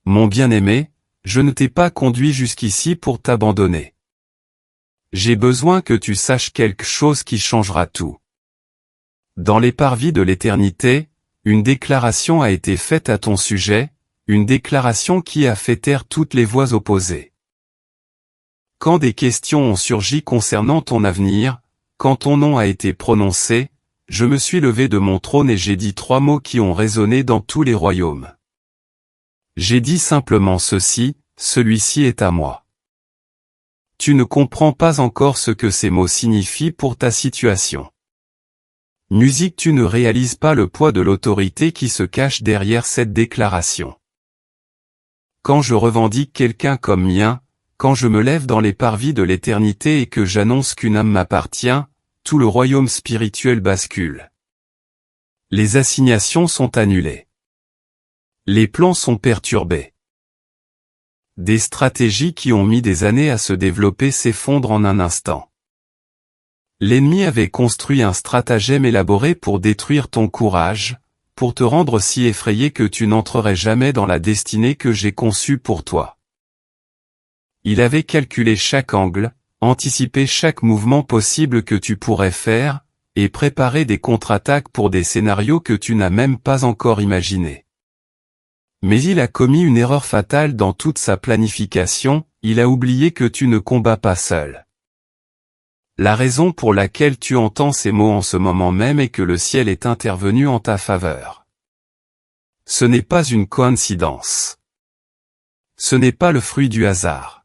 Mon bien-aimé, je ne t'ai pas conduit jusqu'ici pour t'abandonner. J'ai besoin que tu saches quelque chose qui changera tout. Dans les parvis de l'éternité, une déclaration a été faite à ton sujet, une déclaration qui a fait taire toutes les voix opposées. Quand des questions ont surgi concernant ton avenir, quand ton nom a été prononcé, je me suis levé de mon trône et j'ai dit 3 mots qui ont résonné dans tous les royaumes. J'ai dit simplement ceci, celui-ci est à moi. Tu ne comprends pas encore ce que ces mots signifient pour ta situation. Musique, tu ne réalises pas le poids de l'autorité qui se cache derrière cette déclaration. Quand je revendique quelqu'un comme mien, quand je me lève dans les parvis de l'éternité et que j'annonce qu'une âme m'appartient, tout le royaume spirituel bascule. Les assignations sont annulées. Les plans sont perturbés. Des stratégies qui ont mis des années à se développer s'effondrent en un instant. L'ennemi avait construit un stratagème élaboré pour détruire ton courage, pour te rendre si effrayé que tu n'entrerais jamais dans la destinée que j'ai conçue pour toi. Il avait calculé chaque angle, anticipé chaque mouvement possible que tu pourrais faire, et préparé des contre-attaques pour des scénarios que tu n'as même pas encore imaginés. Mais il a commis une erreur fatale dans toute sa planification, il a oublié que tu ne combats pas seul. La raison pour laquelle tu entends ces mots en ce moment même est que le ciel est intervenu en ta faveur. Ce n'est pas une coïncidence. Ce n'est pas le fruit du hasard.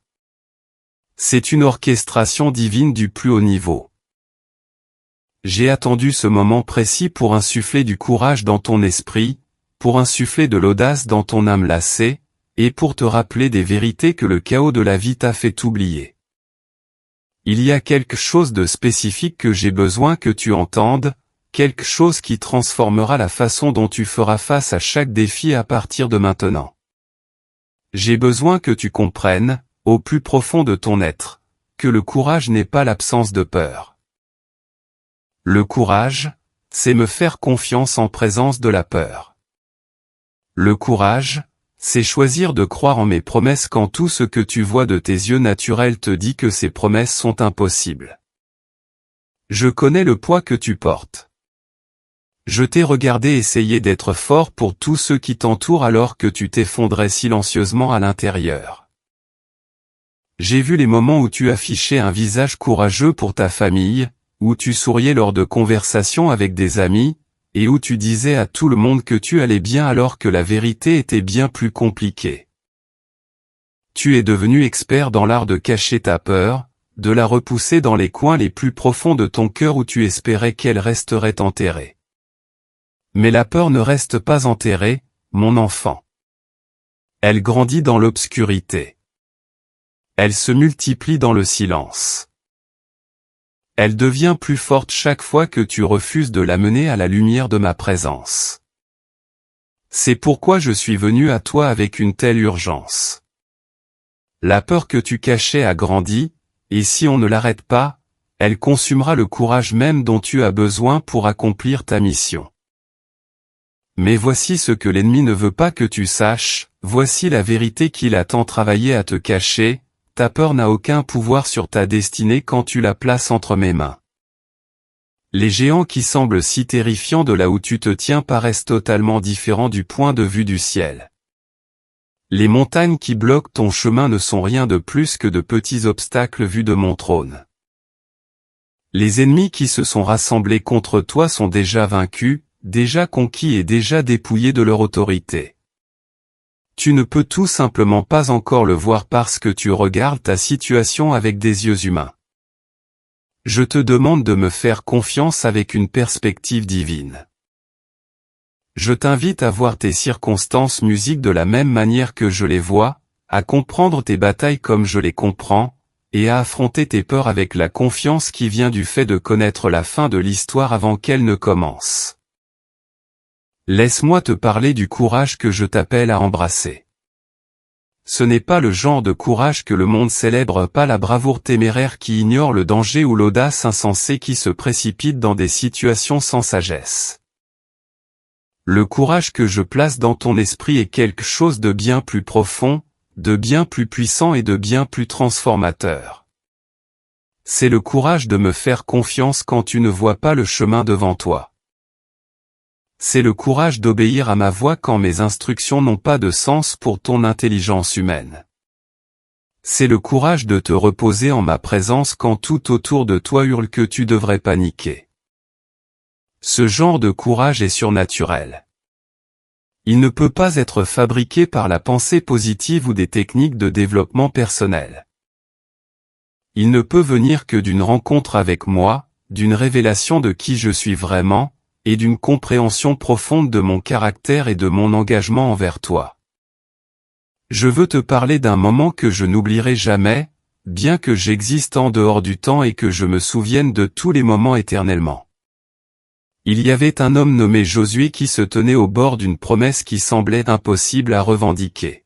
C'est une orchestration divine du plus haut niveau. J'ai attendu ce moment précis pour insuffler du courage dans ton esprit, pour insuffler de l'audace dans ton âme lassée, et pour te rappeler des vérités que le chaos de la vie t'a fait oublier. Il y a quelque chose de spécifique que j'ai besoin que tu entendes, quelque chose qui transformera la façon dont tu feras face à chaque défi à partir de maintenant. J'ai besoin que tu comprennes, au plus profond de ton être, que le courage n'est pas l'absence de peur. Le courage, c'est me faire confiance en présence de la peur. Le courage, c'est choisir de croire en mes promesses quand tout ce que tu vois de tes yeux naturels te dit que ces promesses sont impossibles. Je connais le poids que tu portes. Je t'ai regardé essayer d'être fort pour tous ceux qui t'entourent alors que tu t'effondrais silencieusement à l'intérieur. J'ai vu les moments où tu affichais un visage courageux pour ta famille, où tu souriais lors de conversations avec des amis, et où tu disais à tout le monde que tu allais bien alors que la vérité était bien plus compliquée. Tu es devenu expert dans l'art de cacher ta peur, de la repousser dans les coins les plus profonds de ton cœur où tu espérais qu'elle resterait enterrée. Mais la peur ne reste pas enterrée, mon enfant. Elle grandit dans l'obscurité. Elle se multiplie dans le silence. Elle devient plus forte chaque fois que tu refuses de l'amener à la lumière de ma présence. C'est pourquoi je suis venu à toi avec une telle urgence. La peur que tu cachais a grandi, et si on ne l'arrête pas, elle consumera le courage même dont tu as besoin pour accomplir ta mission. Mais voici ce que l'ennemi ne veut pas que tu saches, voici la vérité qu'il a tant travaillé à te cacher. Ta peur n'a aucun pouvoir sur ta destinée quand tu la places entre mes mains. Les géants qui semblent si terrifiants de là où tu te tiens paraissent totalement différents du point de vue du ciel. Les montagnes qui bloquent ton chemin ne sont rien de plus que de petits obstacles vus de mon trône. Les ennemis qui se sont rassemblés contre toi sont déjà vaincus, déjà conquis et déjà dépouillés de leur autorité. Tu ne peux tout simplement pas encore le voir parce que tu regardes ta situation avec des yeux humains. Je te demande de me faire confiance avec une perspective divine. Je t'invite à voir tes circonstances musiques de la même manière que je les vois, à comprendre tes batailles comme je les comprends, et à affronter tes peurs avec la confiance qui vient du fait de connaître la fin de l'histoire avant qu'elle ne commence. Laisse-moi te parler du courage que je t'appelle à embrasser. Ce n'est pas le genre de courage que le monde célèbre, pas la bravoure téméraire qui ignore le danger ou l'audace insensée qui se précipite dans des situations sans sagesse. Le courage que je place dans ton esprit est quelque chose de bien plus profond, de bien plus puissant et de bien plus transformateur. C'est le courage de me faire confiance quand tu ne vois pas le chemin devant toi. C'est le courage d'obéir à ma voix quand mes instructions n'ont pas de sens pour ton intelligence humaine. C'est le courage de te reposer en ma présence quand tout autour de toi hurle que tu devrais paniquer. Ce genre de courage est surnaturel. Il ne peut pas être fabriqué par la pensée positive ou des techniques de développement personnel. Il ne peut venir que d'une rencontre avec moi, d'une révélation de qui je suis vraiment, et d'une compréhension profonde de mon caractère et de mon engagement envers toi. Je veux te parler d'un moment que je n'oublierai jamais, bien que j'existe en dehors du temps et que je me souvienne de tous les moments éternellement. Il y avait un homme nommé Josué qui se tenait au bord d'une promesse qui semblait impossible à revendiquer.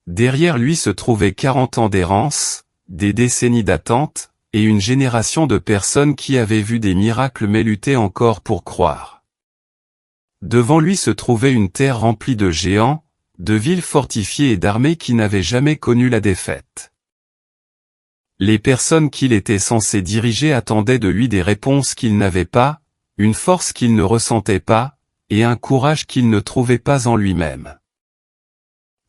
Derrière lui se trouvaient 40 ans d'errance, des décennies d'attente, et une génération de personnes qui avaient vu des miracles mais luttaient encore pour croire. Devant lui se trouvait une terre remplie de géants, de villes fortifiées et d'armées qui n'avaient jamais connu la défaite. Les personnes qu'il était censé diriger attendaient de lui des réponses qu'il n'avait pas, une force qu'il ne ressentait pas, et un courage qu'il ne trouvait pas en lui-même.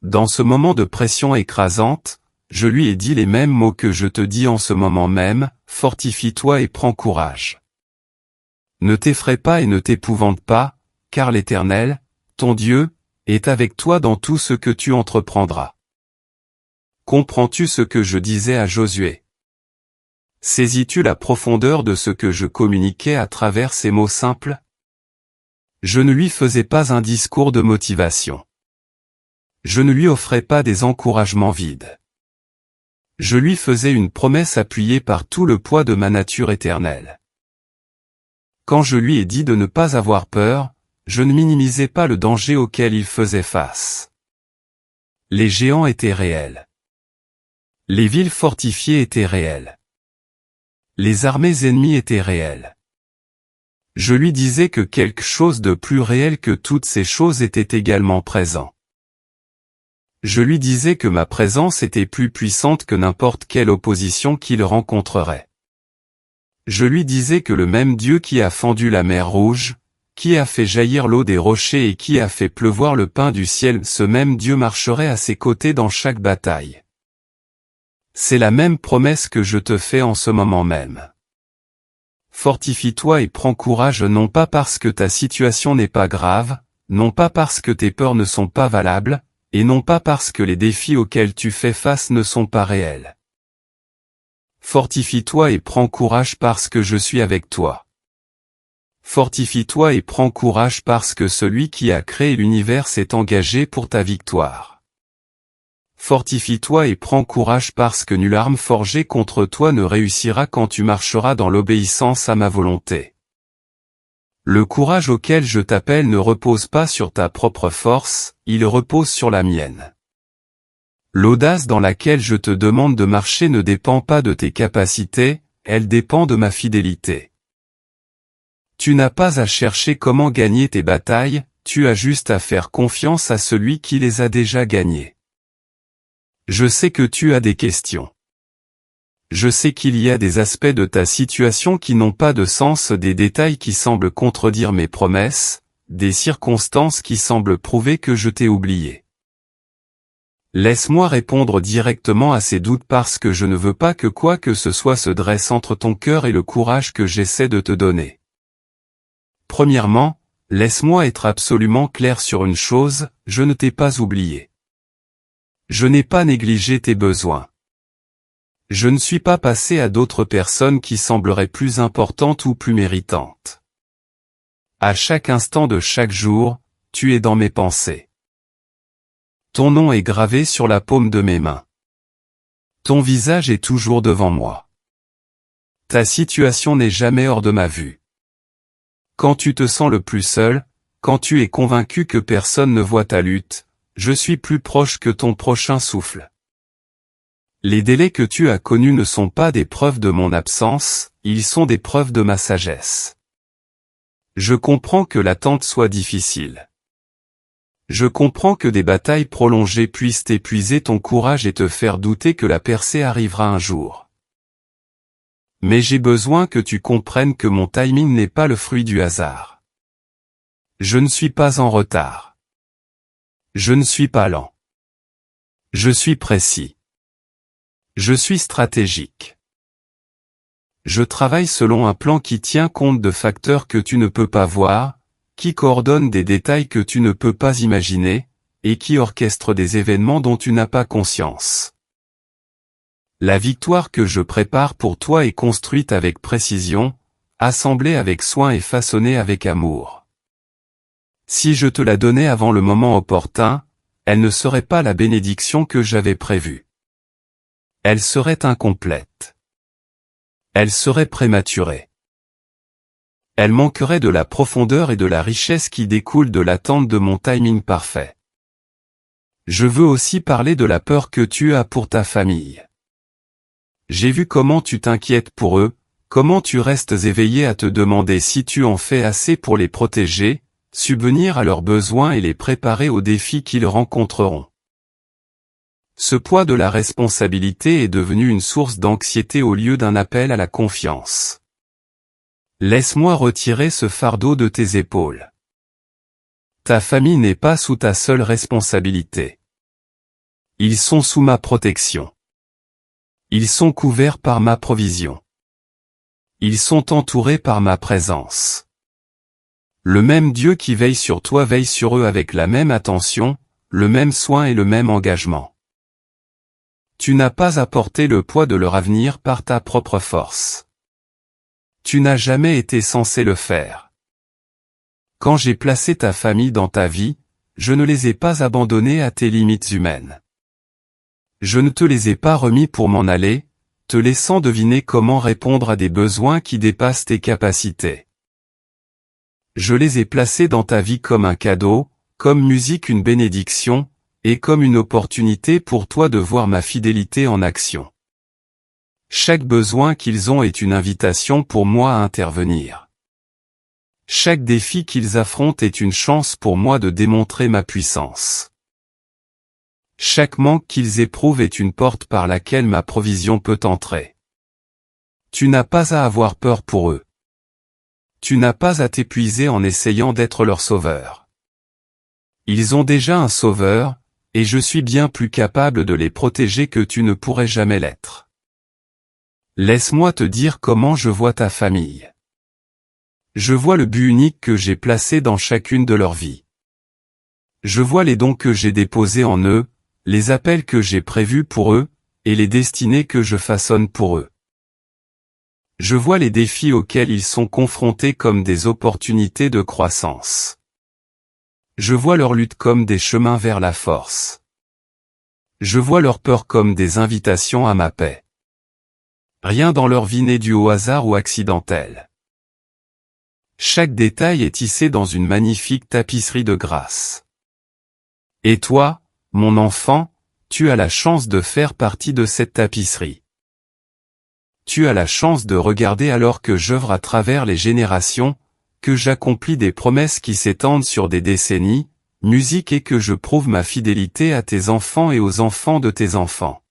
Dans ce moment de pression écrasante, je lui ai dit les mêmes mots que je te dis en ce moment même, fortifie-toi et prends courage. Ne t'effraie pas et ne t'épouvante pas, car l'Éternel, ton Dieu, est avec toi dans tout ce que tu entreprendras. Comprends-tu ce que je disais à Josué? Saisis-tu la profondeur de ce que je communiquais à travers ces mots simples? Je ne lui faisais pas un discours de motivation. Je ne lui offrais pas des encouragements vides. Je lui faisais une promesse appuyée par tout le poids de ma nature éternelle. Quand je lui ai dit de ne pas avoir peur, je ne minimisais pas le danger auquel il faisait face. Les géants étaient réels. Les villes fortifiées étaient réelles. Les armées ennemies étaient réelles. Je lui disais que quelque chose de plus réel que toutes ces choses était également présent. Je lui disais que ma présence était plus puissante que n'importe quelle opposition qu'il rencontrerait. Je lui disais que le même Dieu qui a fendu la mer Rouge, qui a fait jaillir l'eau des rochers et qui a fait pleuvoir le pain du ciel, ce même Dieu marcherait à ses côtés dans chaque bataille. C'est la même promesse que je te fais en ce moment même. Fortifie-toi et prends courage non pas parce que ta situation n'est pas grave, non pas parce que tes peurs ne sont pas valables, et non pas parce que les défis auxquels tu fais face ne sont pas réels. Fortifie-toi et prends courage parce que je suis avec toi. Fortifie-toi et prends courage parce que celui qui a créé l'univers s'est engagé pour ta victoire. Fortifie-toi et prends courage parce que nulle arme forgée contre toi ne réussira quand tu marcheras dans l'obéissance à ma volonté. Le courage auquel je t'appelle ne repose pas sur ta propre force, il repose sur la mienne. L'audace dans laquelle je te demande de marcher ne dépend pas de tes capacités, elle dépend de ma fidélité. Tu n'as pas à chercher comment gagner tes batailles, tu as juste à faire confiance à celui qui les a déjà gagnées. Je sais que tu as des questions. Je sais qu'il y a des aspects de ta situation qui n'ont pas de sens, des détails qui semblent contredire mes promesses, des circonstances qui semblent prouver que je t'ai oublié. Laisse-moi répondre directement à ces doutes parce que je ne veux pas que quoi que ce soit se dresse entre ton cœur et le courage que j'essaie de te donner. Premièrement, laisse-moi être absolument clair sur une chose, je ne t'ai pas oublié. Je n'ai pas négligé tes besoins. Je ne suis pas passé à d'autres personnes qui sembleraient plus importantes ou plus méritantes. À chaque instant de chaque jour, tu es dans mes pensées. Ton nom est gravé sur la paume de mes mains. Ton visage est toujours devant moi. Ta situation n'est jamais hors de ma vue. Quand tu te sens le plus seul, quand tu es convaincu que personne ne voit ta lutte, je suis plus proche que ton prochain souffle. Les délais que tu as connus ne sont pas des preuves de mon absence, ils sont des preuves de ma sagesse. Je comprends que l'attente soit difficile. Je comprends que des batailles prolongées puissent épuiser ton courage et te faire douter que la percée arrivera un jour. Mais j'ai besoin que tu comprennes que mon timing n'est pas le fruit du hasard. Je ne suis pas en retard. Je ne suis pas lent. Je suis précis. Je suis stratégique. Je travaille selon un plan qui tient compte de facteurs que tu ne peux pas voir, qui coordonne des détails que tu ne peux pas imaginer, et qui orchestre des événements dont tu n'as pas conscience. La victoire que je prépare pour toi est construite avec précision, assemblée avec soin et façonnée avec amour. Si je te la donnais avant le moment opportun, elle ne serait pas la bénédiction que j'avais prévue. Elle serait incomplète. Elle serait prématurée. Elle manquerait de la profondeur et de la richesse qui découlent de l'attente de mon timing parfait. Je veux aussi parler de la peur que tu as pour ta famille. J'ai vu comment tu t'inquiètes pour eux, comment tu restes éveillé à te demander si tu en fais assez pour les protéger, subvenir à leurs besoins et les préparer aux défis qu'ils rencontreront. Ce poids de la responsabilité est devenu une source d'anxiété au lieu d'un appel à la confiance. Laisse-moi retirer ce fardeau de tes épaules. Ta famille n'est pas sous ta seule responsabilité. Ils sont sous ma protection. Ils sont couverts par ma provision. Ils sont entourés par ma présence. Le même Dieu qui veille sur toi veille sur eux avec la même attention, le même soin et le même engagement. Tu n'as pas à porter le poids de leur avenir par ta propre force. Tu n'as jamais été censé le faire. Quand j'ai placé ta famille dans ta vie, je ne les ai pas abandonnés à tes limites humaines. Je ne te les ai pas remis pour m'en aller, te laissant deviner comment répondre à des besoins qui dépassent tes capacités. Je les ai placés dans ta vie comme un cadeau, comme musique une bénédiction, et comme une opportunité pour toi de voir ma fidélité en action. Chaque besoin qu'ils ont est une invitation pour moi à intervenir. Chaque défi qu'ils affrontent est une chance pour moi de démontrer ma puissance. Chaque manque qu'ils éprouvent est une porte par laquelle ma provision peut entrer. Tu n'as pas à avoir peur pour eux. Tu n'as pas à t'épuiser en essayant d'être leur sauveur. Ils ont déjà un sauveur, et je suis bien plus capable de les protéger que tu ne pourrais jamais l'être. Laisse-moi te dire comment je vois ta famille. Je vois le but unique que j'ai placé dans chacune de leurs vies. Je vois les dons que j'ai déposés en eux, les appels que j'ai prévus pour eux, et les destinées que je façonne pour eux. Je vois les défis auxquels ils sont confrontés comme des opportunités de croissance. Je vois leur lutte comme des chemins vers la force. Je vois leur peur comme des invitations à ma paix. Rien dans leur vie n'est dû au hasard ou accidentel. Chaque détail est tissé dans une magnifique tapisserie de grâce. Et toi, mon enfant, tu as la chance de faire partie de cette tapisserie. Tu as la chance de regarder alors que j'œuvre à travers les générations, que j'accomplis des promesses qui s'étendent sur des décennies, musique et que je prouve ma fidélité à tes enfants et aux enfants de tes enfants.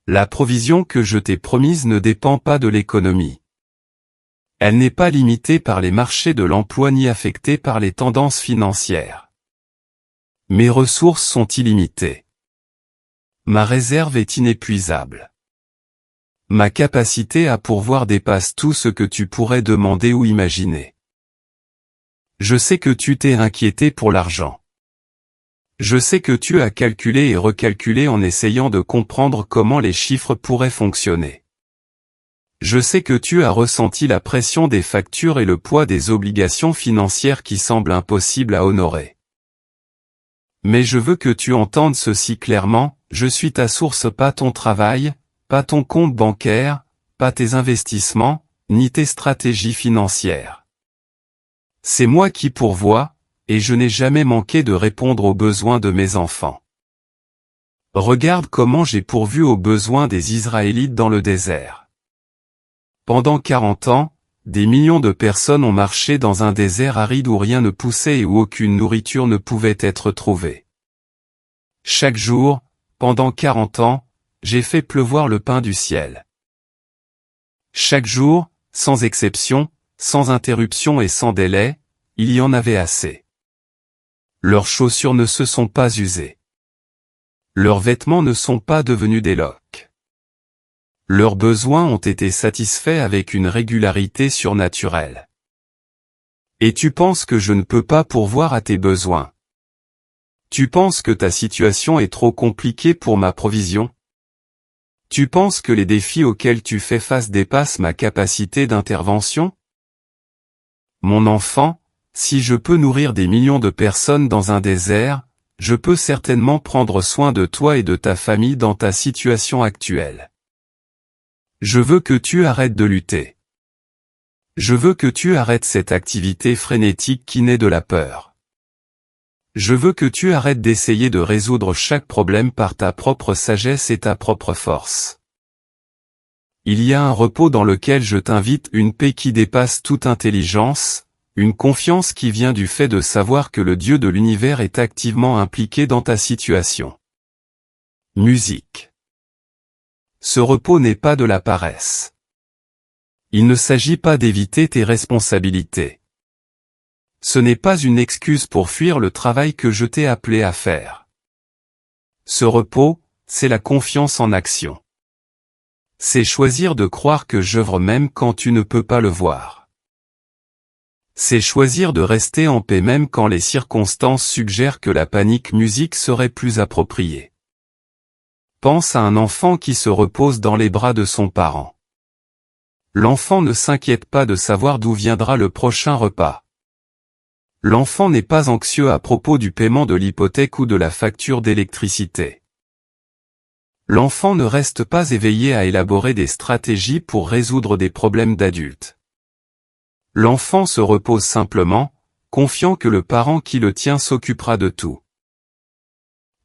La provision que je t'ai promise ne dépend pas de l'économie. Elle n'est pas limitée par les marchés de l'emploi ni affectée par les tendances financières. Mes ressources sont illimitées. Ma réserve est inépuisable. Ma capacité à pourvoir dépasse tout ce que tu pourrais demander ou imaginer. Je sais que tu t'es inquiété pour l'argent. Je sais que tu as calculé et recalculé en essayant de comprendre comment les chiffres pourraient fonctionner. Je sais que tu as ressenti la pression des factures et le poids des obligations financières qui semblent impossibles à honorer. Mais je veux que tu entendes ceci clairement, je suis ta source, pas ton travail, pas ton compte bancaire, pas tes investissements, ni tes stratégies financières. C'est moi qui pourvois, et je n'ai jamais manqué de répondre aux besoins de mes enfants. Regarde comment j'ai pourvu aux besoins des Israélites dans le désert. Pendant 40 ans, des millions de personnes ont marché dans un désert aride où rien ne poussait et où aucune nourriture ne pouvait être trouvée. Chaque jour, pendant 40 ans, j'ai fait pleuvoir le pain du ciel. Chaque jour, sans exception, sans interruption et sans délai, il y en avait assez. Leurs chaussures ne se sont pas usées. Leurs vêtements ne sont pas devenus des loques. Leurs besoins ont été satisfaits avec une régularité surnaturelle. Et tu penses que je ne peux pas pourvoir à tes besoins? Tu penses que ta situation est trop compliquée pour ma provision? Tu penses que les défis auxquels tu fais face dépassent ma capacité d'intervention? Mon enfant, si je peux nourrir des millions de personnes dans un désert, je peux certainement prendre soin de toi et de ta famille dans ta situation actuelle. Je veux que tu arrêtes de lutter. Je veux que tu arrêtes cette activité frénétique qui naît de la peur. Je veux que tu arrêtes d'essayer de résoudre chaque problème par ta propre sagesse et ta propre force. Il y a un repos dans lequel je t'invite, une paix qui dépasse toute intelligence, une confiance qui vient du fait de savoir que le Dieu de l'univers est activement impliqué dans ta situation. Musique. Ce repos n'est pas de la paresse. Il ne s'agit pas d'éviter tes responsabilités. Ce n'est pas une excuse pour fuir le travail que je t'ai appelé à faire. Ce repos, c'est la confiance en action. C'est choisir de croire que j'œuvre même quand tu ne peux pas le voir. C'est choisir de rester en paix même quand les circonstances suggèrent que la panique musique serait plus appropriée. Pense à un enfant qui se repose dans les bras de son parent. L'enfant ne s'inquiète pas de savoir d'où viendra le prochain repas. L'enfant n'est pas anxieux à propos du paiement de l'hypothèque ou de la facture d'électricité. L'enfant ne reste pas éveillé à élaborer des stratégies pour résoudre des problèmes d'adultes. L'enfant se repose simplement, confiant que le parent qui le tient s'occupera de tout.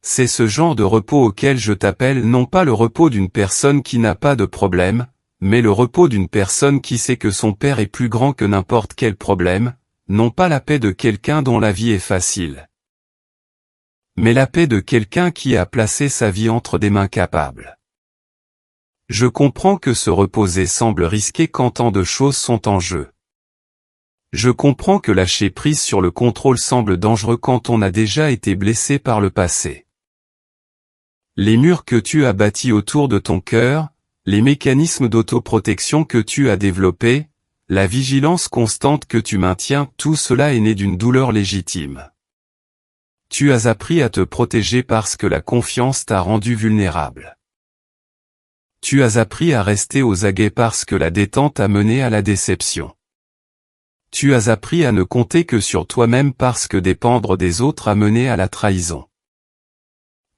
C'est ce genre de repos auquel je t'appelle, non pas le repos d'une personne qui n'a pas de problème, mais le repos d'une personne qui sait que son Père est plus grand que n'importe quel problème, non pas la paix de quelqu'un dont la vie est facile, mais la paix de quelqu'un qui a placé sa vie entre des mains capables. Je comprends que se reposer semble risqué quand tant de choses sont en jeu. Je comprends que lâcher prise sur le contrôle semble dangereux quand on a déjà été blessé par le passé. Les murs que tu as bâtis autour de ton cœur, les mécanismes d'autoprotection que tu as développés, la vigilance constante que tu maintiens, tout cela est né d'une douleur légitime. Tu as appris à te protéger parce que la confiance t'a rendu vulnérable. Tu as appris à rester aux aguets parce que la détente a mené à la déception. Tu as appris à ne compter que sur toi-même parce que dépendre des autres a mené à la trahison.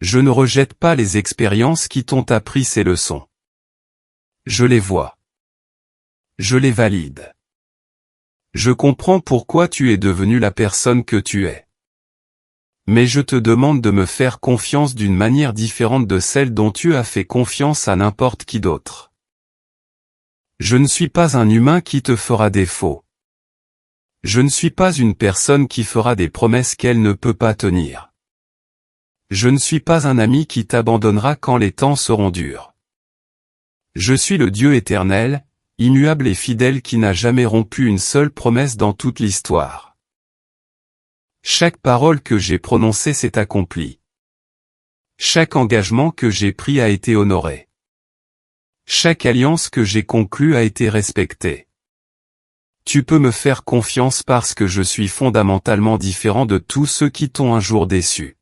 Je ne rejette pas les expériences qui t'ont appris ces leçons. Je les vois. Je les valide. Je comprends pourquoi tu es devenu la personne que tu es. Mais je te demande de me faire confiance d'une manière différente de celle dont tu as fait confiance à n'importe qui d'autre. Je ne suis pas un humain qui te fera défaut. Je ne suis pas une personne qui fera des promesses qu'elle ne peut pas tenir. Je ne suis pas un ami qui t'abandonnera quand les temps seront durs. Je suis le Dieu éternel, immuable et fidèle qui n'a jamais rompu une seule promesse dans toute l'histoire. Chaque parole que j'ai prononcée s'est accomplie. Chaque engagement que j'ai pris a été honoré. Chaque alliance que j'ai conclue a été respectée. Tu peux me faire confiance parce que je suis fondamentalement différent de tous ceux qui t'ont un jour déçu.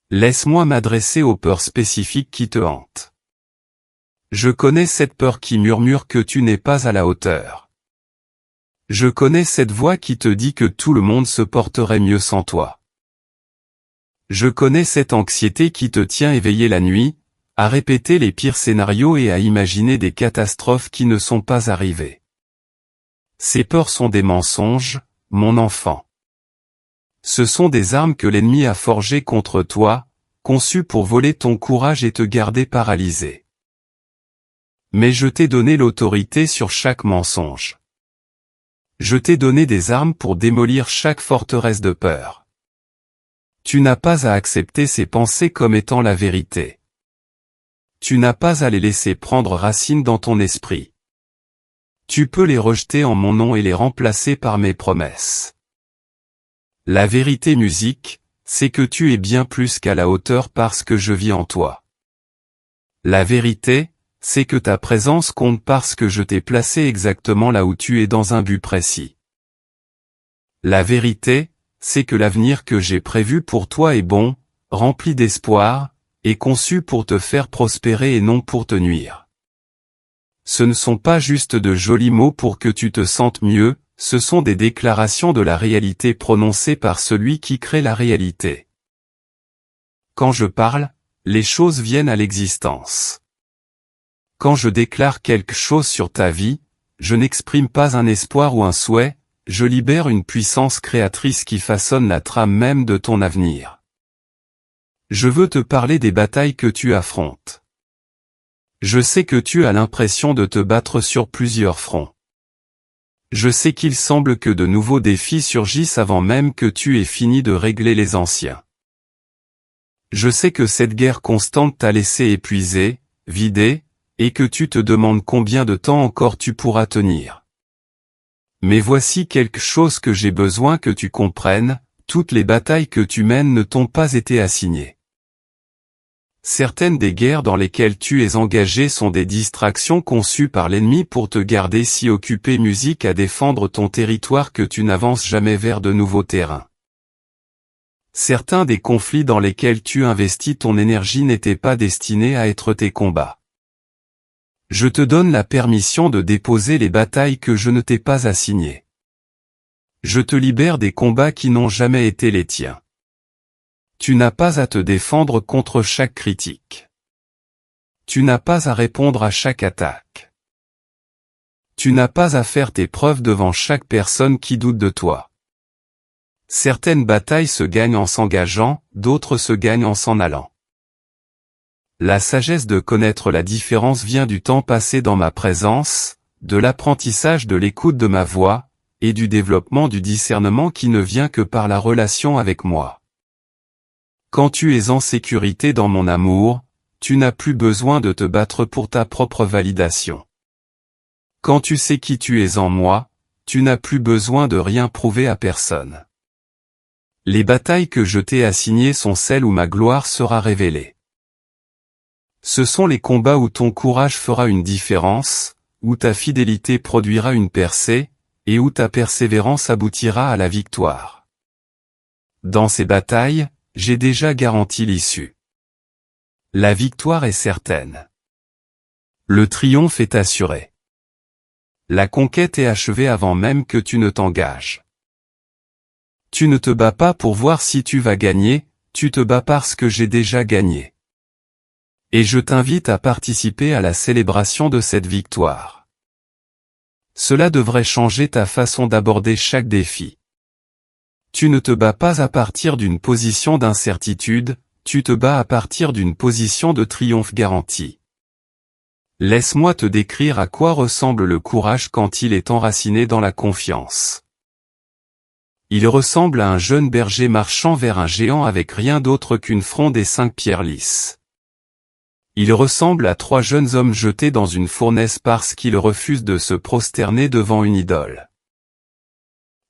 Laisse-moi m'adresser aux peurs spécifiques qui te hantent. Je connais cette peur qui murmure que tu n'es pas à la hauteur. Je connais cette voix qui te dit que tout le monde se porterait mieux sans toi. Je connais cette anxiété qui te tient éveillé la nuit, à répéter les pires scénarios et à imaginer des catastrophes qui ne sont pas arrivées. Ces peurs sont des mensonges, mon enfant. Ce sont des armes que l'ennemi a forgées contre toi, conçues pour voler ton courage et te garder paralysé. Mais je t'ai donné l'autorité sur chaque mensonge. Je t'ai donné des armes pour démolir chaque forteresse de peur. Tu n'as pas à accepter ces pensées comme étant la vérité. Tu n'as pas à les laisser prendre racine dans ton esprit. Tu peux les rejeter en mon nom et les remplacer par mes promesses. La vérité musique, c'est que tu es bien plus qu'à la hauteur parce que je vis en toi. La vérité, c'est que ta présence compte parce que je t'ai placé exactement là où tu es dans un but précis. La vérité, c'est que l'avenir que j'ai prévu pour toi est bon, rempli d'espoir, et conçu pour te faire prospérer et non pour te nuire. Ce ne sont pas juste de jolis mots pour que tu te sentes mieux, ce sont des déclarations de la réalité prononcées par celui qui crée la réalité. Quand je parle, les choses viennent à l'existence. Quand je déclare quelque chose sur ta vie, je n'exprime pas un espoir ou un souhait, je libère une puissance créatrice qui façonne la trame même de ton avenir. Je veux te parler des batailles que tu affrontes. Je sais que tu as l'impression de te battre sur plusieurs fronts. Je sais qu'il semble que de nouveaux défis surgissent avant même que tu aies fini de régler les anciens. Je sais que cette guerre constante t'a laissé épuisé, vidé, et que tu te demandes combien de temps encore tu pourras tenir. Mais voici quelque chose que j'ai besoin que tu comprennes, toutes les batailles que tu mènes ne t'ont pas été assignées. Certaines des guerres dans lesquelles tu es engagé sont des distractions conçues par l'ennemi pour te garder si occupé musique à défendre ton territoire que tu n'avances jamais vers de nouveaux terrains. Certains des conflits dans lesquels tu investis ton énergie n'étaient pas destinés à être tes combats. Je te donne la permission de déposer les batailles que je ne t'ai pas assignées. Je te libère des combats qui n'ont jamais été les tiens. Tu n'as pas à te défendre contre chaque critique. Tu n'as pas à répondre à chaque attaque. Tu n'as pas à faire tes preuves devant chaque personne qui doute de toi. Certaines batailles se gagnent en s'engageant, d'autres se gagnent en s'en allant. La sagesse de connaître la différence vient du temps passé dans ma présence, de l'apprentissage de l'écoute de ma voix, et du développement du discernement qui ne vient que par la relation avec moi. Quand tu es en sécurité dans mon amour, tu n'as plus besoin de te battre pour ta propre validation. Quand tu sais qui tu es en moi, tu n'as plus besoin de rien prouver à personne. Les batailles que je t'ai assignées sont celles où ma gloire sera révélée. Ce sont les combats où ton courage fera une différence, où ta fidélité produira une percée, et où ta persévérance aboutira à la victoire. Dans ces batailles, j'ai déjà garanti l'issue. La victoire est certaine. Le triomphe est assuré. La conquête est achevée avant même que tu ne t'engages. Tu ne te bats pas pour voir si tu vas gagner, tu te bats parce que j'ai déjà gagné. Et je t'invite à participer à la célébration de cette victoire. Cela devrait changer ta façon d'aborder chaque défi. Tu ne te bats pas à partir d'une position d'incertitude, tu te bats à partir d'une position de triomphe garanti. Laisse-moi te décrire à quoi ressemble le courage quand il est enraciné dans la confiance. Il ressemble à un jeune berger marchant vers un géant avec rien d'autre qu'une fronde et 5 pierres lisses. Il ressemble à 3 jeunes hommes jetés dans une fournaise parce qu'ils refusent de se prosterner devant une idole.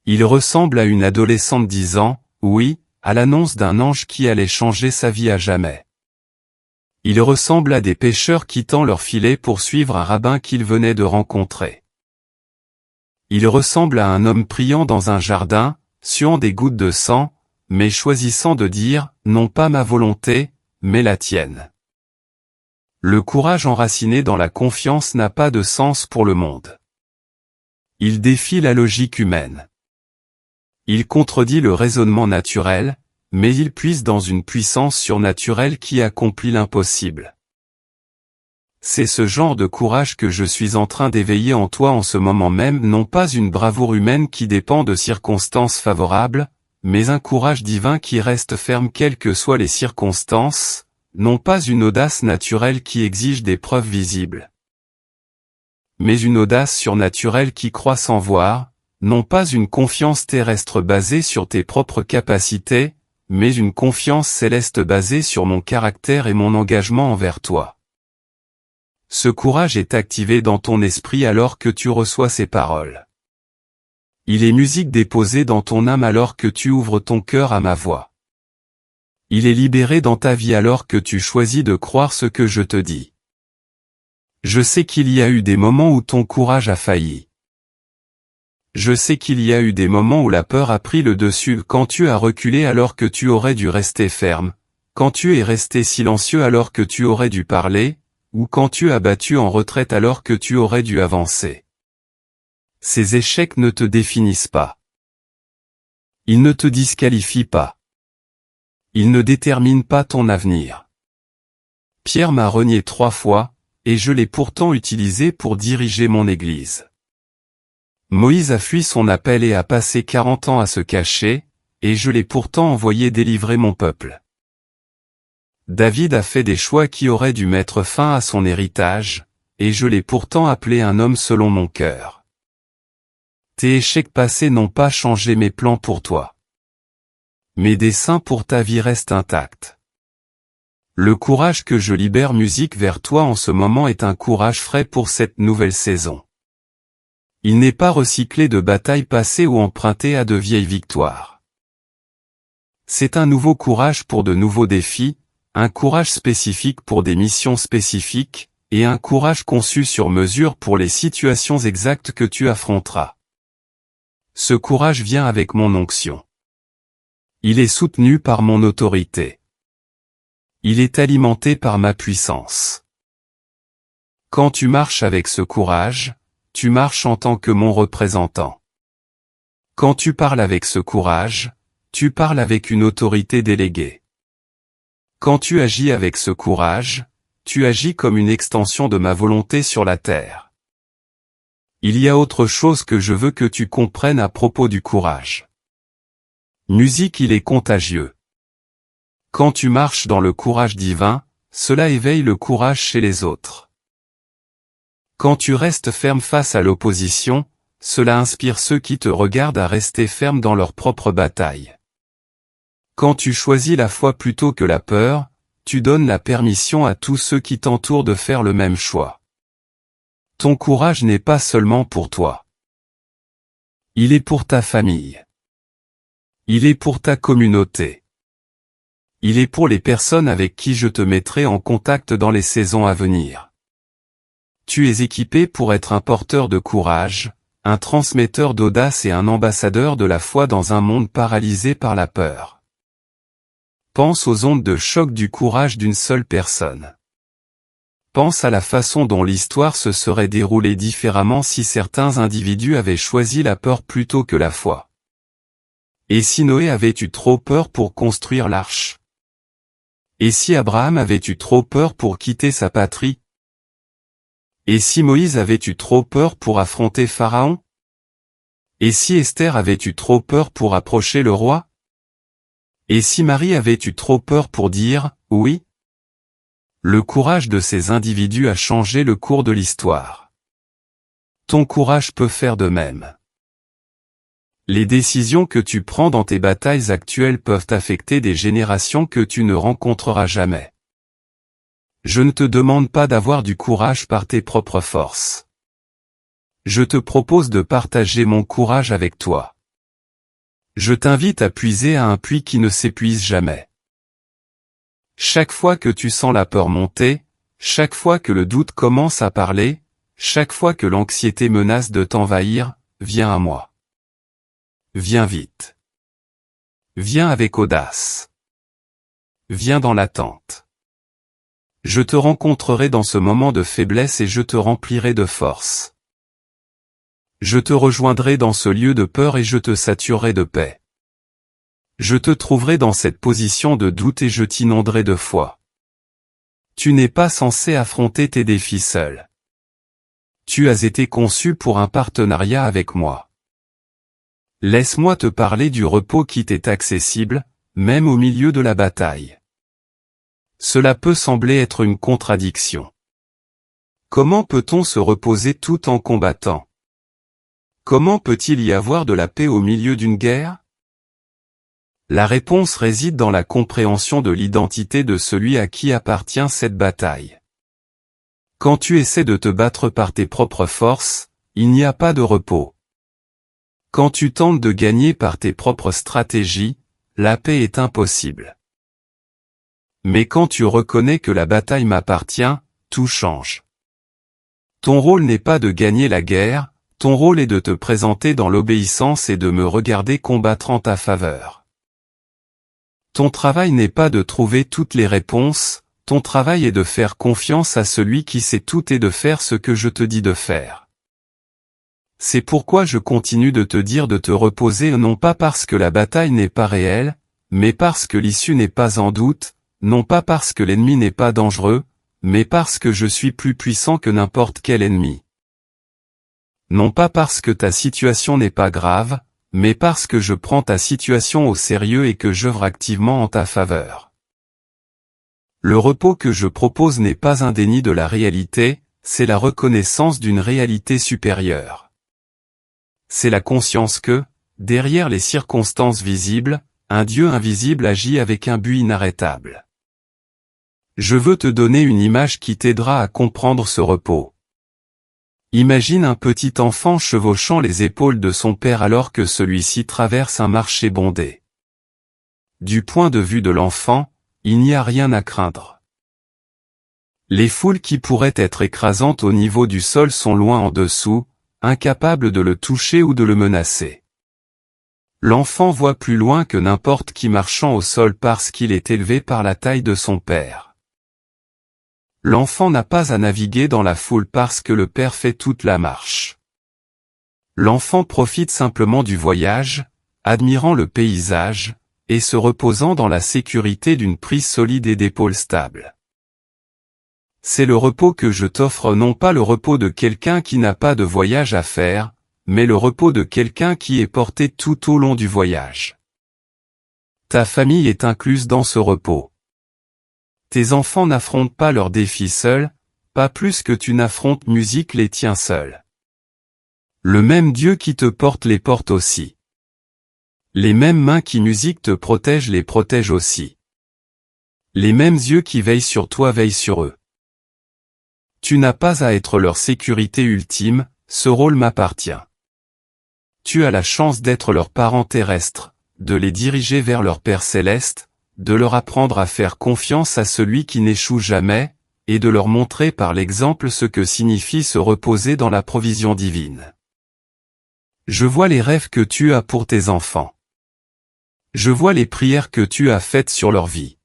Il ressemble à une adolescente disant « oui » à l'annonce d'un ange qui allait changer sa vie à jamais. Il ressemble à des pêcheurs quittant leur filet pour suivre un rabbin qu'ils venaient de rencontrer. Il ressemble à un homme priant dans un jardin, suant des gouttes de sang, mais choisissant de dire « non pas ma volonté, mais la tienne ». Le courage enraciné dans la confiance n'a pas de sens pour le monde. Il défie la logique humaine. Il contredit le raisonnement naturel, mais il puise dans une puissance surnaturelle qui accomplit l'impossible. C'est ce genre de courage que je suis en train d'éveiller en toi en ce moment même, non pas une bravoure humaine qui dépend de circonstances favorables, mais un courage divin qui reste ferme quelles que soient les circonstances, non pas une audace naturelle qui exige des preuves visibles, mais une audace surnaturelle qui croit sans voir, non pas une confiance terrestre basée sur tes propres capacités, mais une confiance céleste basée sur mon caractère et mon engagement envers toi. Ce courage est activé dans ton esprit alors que tu reçois ces paroles. Il est musique déposée dans ton âme alors que tu ouvres ton cœur à ma voix. Il est libéré dans ta vie alors que tu choisis de croire ce que je te dis. Je sais qu'il y a eu des moments où ton courage a failli. Je sais qu'il y a eu des moments où la peur a pris le dessus quand tu as reculé alors que tu aurais dû rester ferme, quand tu es resté silencieux alors que tu aurais dû parler, ou quand tu as battu en retraite alors que tu aurais dû avancer. Ces échecs ne te définissent pas. Ils ne te disqualifient pas. Ils ne déterminent pas ton avenir. Pierre m'a renié 3 fois, et je l'ai pourtant utilisé pour diriger mon Église. Moïse a fui son appel et a passé 40 ans à se cacher, et je l'ai pourtant envoyé délivrer mon peuple. David a fait des choix qui auraient dû mettre fin à son héritage, et je l'ai pourtant appelé un homme selon mon cœur. Tes échecs passés n'ont pas changé mes plans pour toi. Mes desseins pour ta vie restent intacts. Le courage que je libère musique vers toi en ce moment est un courage frais pour cette nouvelle saison. Il n'est pas recyclé de batailles passées ou emprunté à de vieilles victoires. C'est un nouveau courage pour de nouveaux défis, un courage spécifique pour des missions spécifiques, et un courage conçu sur mesure pour les situations exactes que tu affronteras. Ce courage vient avec mon onction. Il est soutenu par mon autorité. Il est alimenté par ma puissance. Quand tu marches avec ce courage, tu marches en tant que mon représentant. Quand tu parles avec ce courage, tu parles avec une autorité déléguée. Quand tu agis avec ce courage, tu agis comme une extension de ma volonté sur la terre. Il y a autre chose que je veux que tu comprennes à propos du courage. Musique, il est contagieux. Quand tu marches dans le courage divin, cela éveille le courage chez les autres. Quand tu restes ferme face à l'opposition, cela inspire ceux qui te regardent à rester fermes dans leur propre bataille. Quand tu choisis la foi plutôt que la peur, tu donnes la permission à tous ceux qui t'entourent de faire le même choix. Ton courage n'est pas seulement pour toi. Il est pour ta famille. Il est pour ta communauté. Il est pour les personnes avec qui je te mettrai en contact dans les saisons à venir. Tu es équipé pour être un porteur de courage, un transmetteur d'audace et un ambassadeur de la foi dans un monde paralysé par la peur. Pense aux ondes de choc du courage d'une seule personne. Pense à la façon dont l'histoire se serait déroulée différemment si certains individus avaient choisi la peur plutôt que la foi. Et si Noé avait eu trop peur pour construire l'arche? Et si Abraham avait eu trop peur pour quitter sa patrie? Et si Moïse avait eu trop peur pour affronter Pharaon? Et si Esther avait eu trop peur pour approcher le roi? Et si Marie avait eu trop peur pour dire « oui »? Le courage de ces individus a changé le cours de l'histoire. Ton courage peut faire de même. Les décisions que tu prends dans tes batailles actuelles peuvent affecter des générations que tu ne rencontreras jamais. Je ne te demande pas d'avoir du courage par tes propres forces. Je te propose de partager mon courage avec toi. Je t'invite à puiser à un puits qui ne s'épuise jamais. Chaque fois que tu sens la peur monter, chaque fois que le doute commence à parler, chaque fois que l'anxiété menace de t'envahir, viens à moi. Viens vite. Viens avec audace. Viens dans l'attente. Je te rencontrerai dans ce moment de faiblesse et je te remplirai de force. Je te rejoindrai dans ce lieu de peur et je te saturerai de paix. Je te trouverai dans cette position de doute et je t'inonderai de foi. Tu n'es pas censé affronter tes défis seul. Tu as été conçu pour un partenariat avec moi. Laisse-moi te parler du repos qui t'est accessible, même au milieu de la bataille. Cela peut sembler être une contradiction. Comment peut-on se reposer tout en combattant? Comment peut-il y avoir de la paix au milieu d'une guerre? La réponse réside dans la compréhension de l'identité de celui à qui appartient cette bataille. Quand tu essaies de te battre par tes propres forces, il n'y a pas de repos. Quand tu tentes de gagner par tes propres stratégies, la paix est impossible. Mais quand tu reconnais que la bataille m'appartient, tout change. Ton rôle n'est pas de gagner la guerre, ton rôle est de te présenter dans l'obéissance et de me regarder combattre en ta faveur. Ton travail n'est pas de trouver toutes les réponses, ton travail est de faire confiance à celui qui sait tout et de faire ce que je te dis de faire. C'est pourquoi je continue de te dire de te reposer non pas parce que la bataille n'est pas réelle, mais parce que l'issue n'est pas en doute, non pas parce que l'ennemi n'est pas dangereux, mais parce que je suis plus puissant que n'importe quel ennemi. Non pas parce que ta situation n'est pas grave, mais parce que je prends ta situation au sérieux et que j'œuvre activement en ta faveur. Le repos que je propose n'est pas un déni de la réalité, c'est la reconnaissance d'une réalité supérieure. C'est la conscience que, derrière les circonstances visibles, un Dieu invisible agit avec un but inarrêtable. Je veux te donner une image qui t'aidera à comprendre ce repos. Imagine un petit enfant chevauchant les épaules de son père alors que celui-ci traverse un marché bondé. Du point de vue de l'enfant, il n'y a rien à craindre. Les foules qui pourraient être écrasantes au niveau du sol sont loin en dessous, incapables de le toucher ou de le menacer. L'enfant voit plus loin que n'importe qui marchant au sol parce qu'il est élevé par la taille de son père. L'enfant n'a pas à naviguer dans la foule parce que le père fait toute la marche. L'enfant profite simplement du voyage, admirant le paysage, et se reposant dans la sécurité d'une prise solide et d'épaules stables. C'est le repos que je t'offre, non pas le repos de quelqu'un qui n'a pas de voyage à faire, mais le repos de quelqu'un qui est porté tout au long du voyage. Ta famille est incluse dans ce repos. Tes enfants n'affrontent pas leurs défis seuls, pas plus que tu n'affrontes musique les tiens seul. Le même Dieu qui te porte les porte aussi. Les mêmes mains qui musique te protègent les protègent aussi. Les mêmes yeux qui veillent sur toi veillent sur eux. Tu n'as pas à être leur sécurité ultime, ce rôle m'appartient. Tu as la chance d'être leur parent terrestre, de les diriger vers leur Père céleste, de leur apprendre à faire confiance à celui qui n'échoue jamais, et de leur montrer par l'exemple ce que signifie se reposer dans la provision divine. Je vois les rêves que tu as pour tes enfants. Je vois les prières que tu as faites sur leur vie.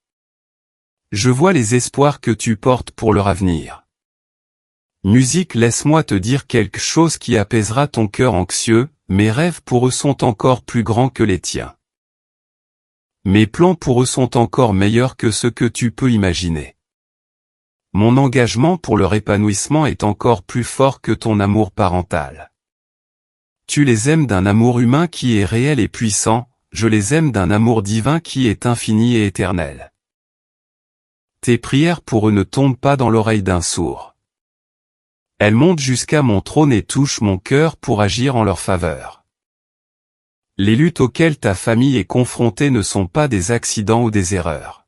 Je vois les espoirs que tu portes pour leur avenir. Musique, laisse-moi te dire quelque chose qui apaisera ton cœur anxieux, mes rêves pour eux sont encore plus grands que les tiens. Mes plans pour eux sont encore meilleurs que ce que tu peux imaginer. Mon engagement pour leur épanouissement est encore plus fort que ton amour parental. Tu les aimes d'un amour humain qui est réel et puissant, je les aime d'un amour divin qui est infini et éternel. Tes prières pour eux ne tombent pas dans l'oreille d'un sourd. Elles montent jusqu'à mon trône et touchent mon cœur pour agir en leur faveur. Les luttes auxquelles ta famille est confrontée ne sont pas des accidents ou des erreurs.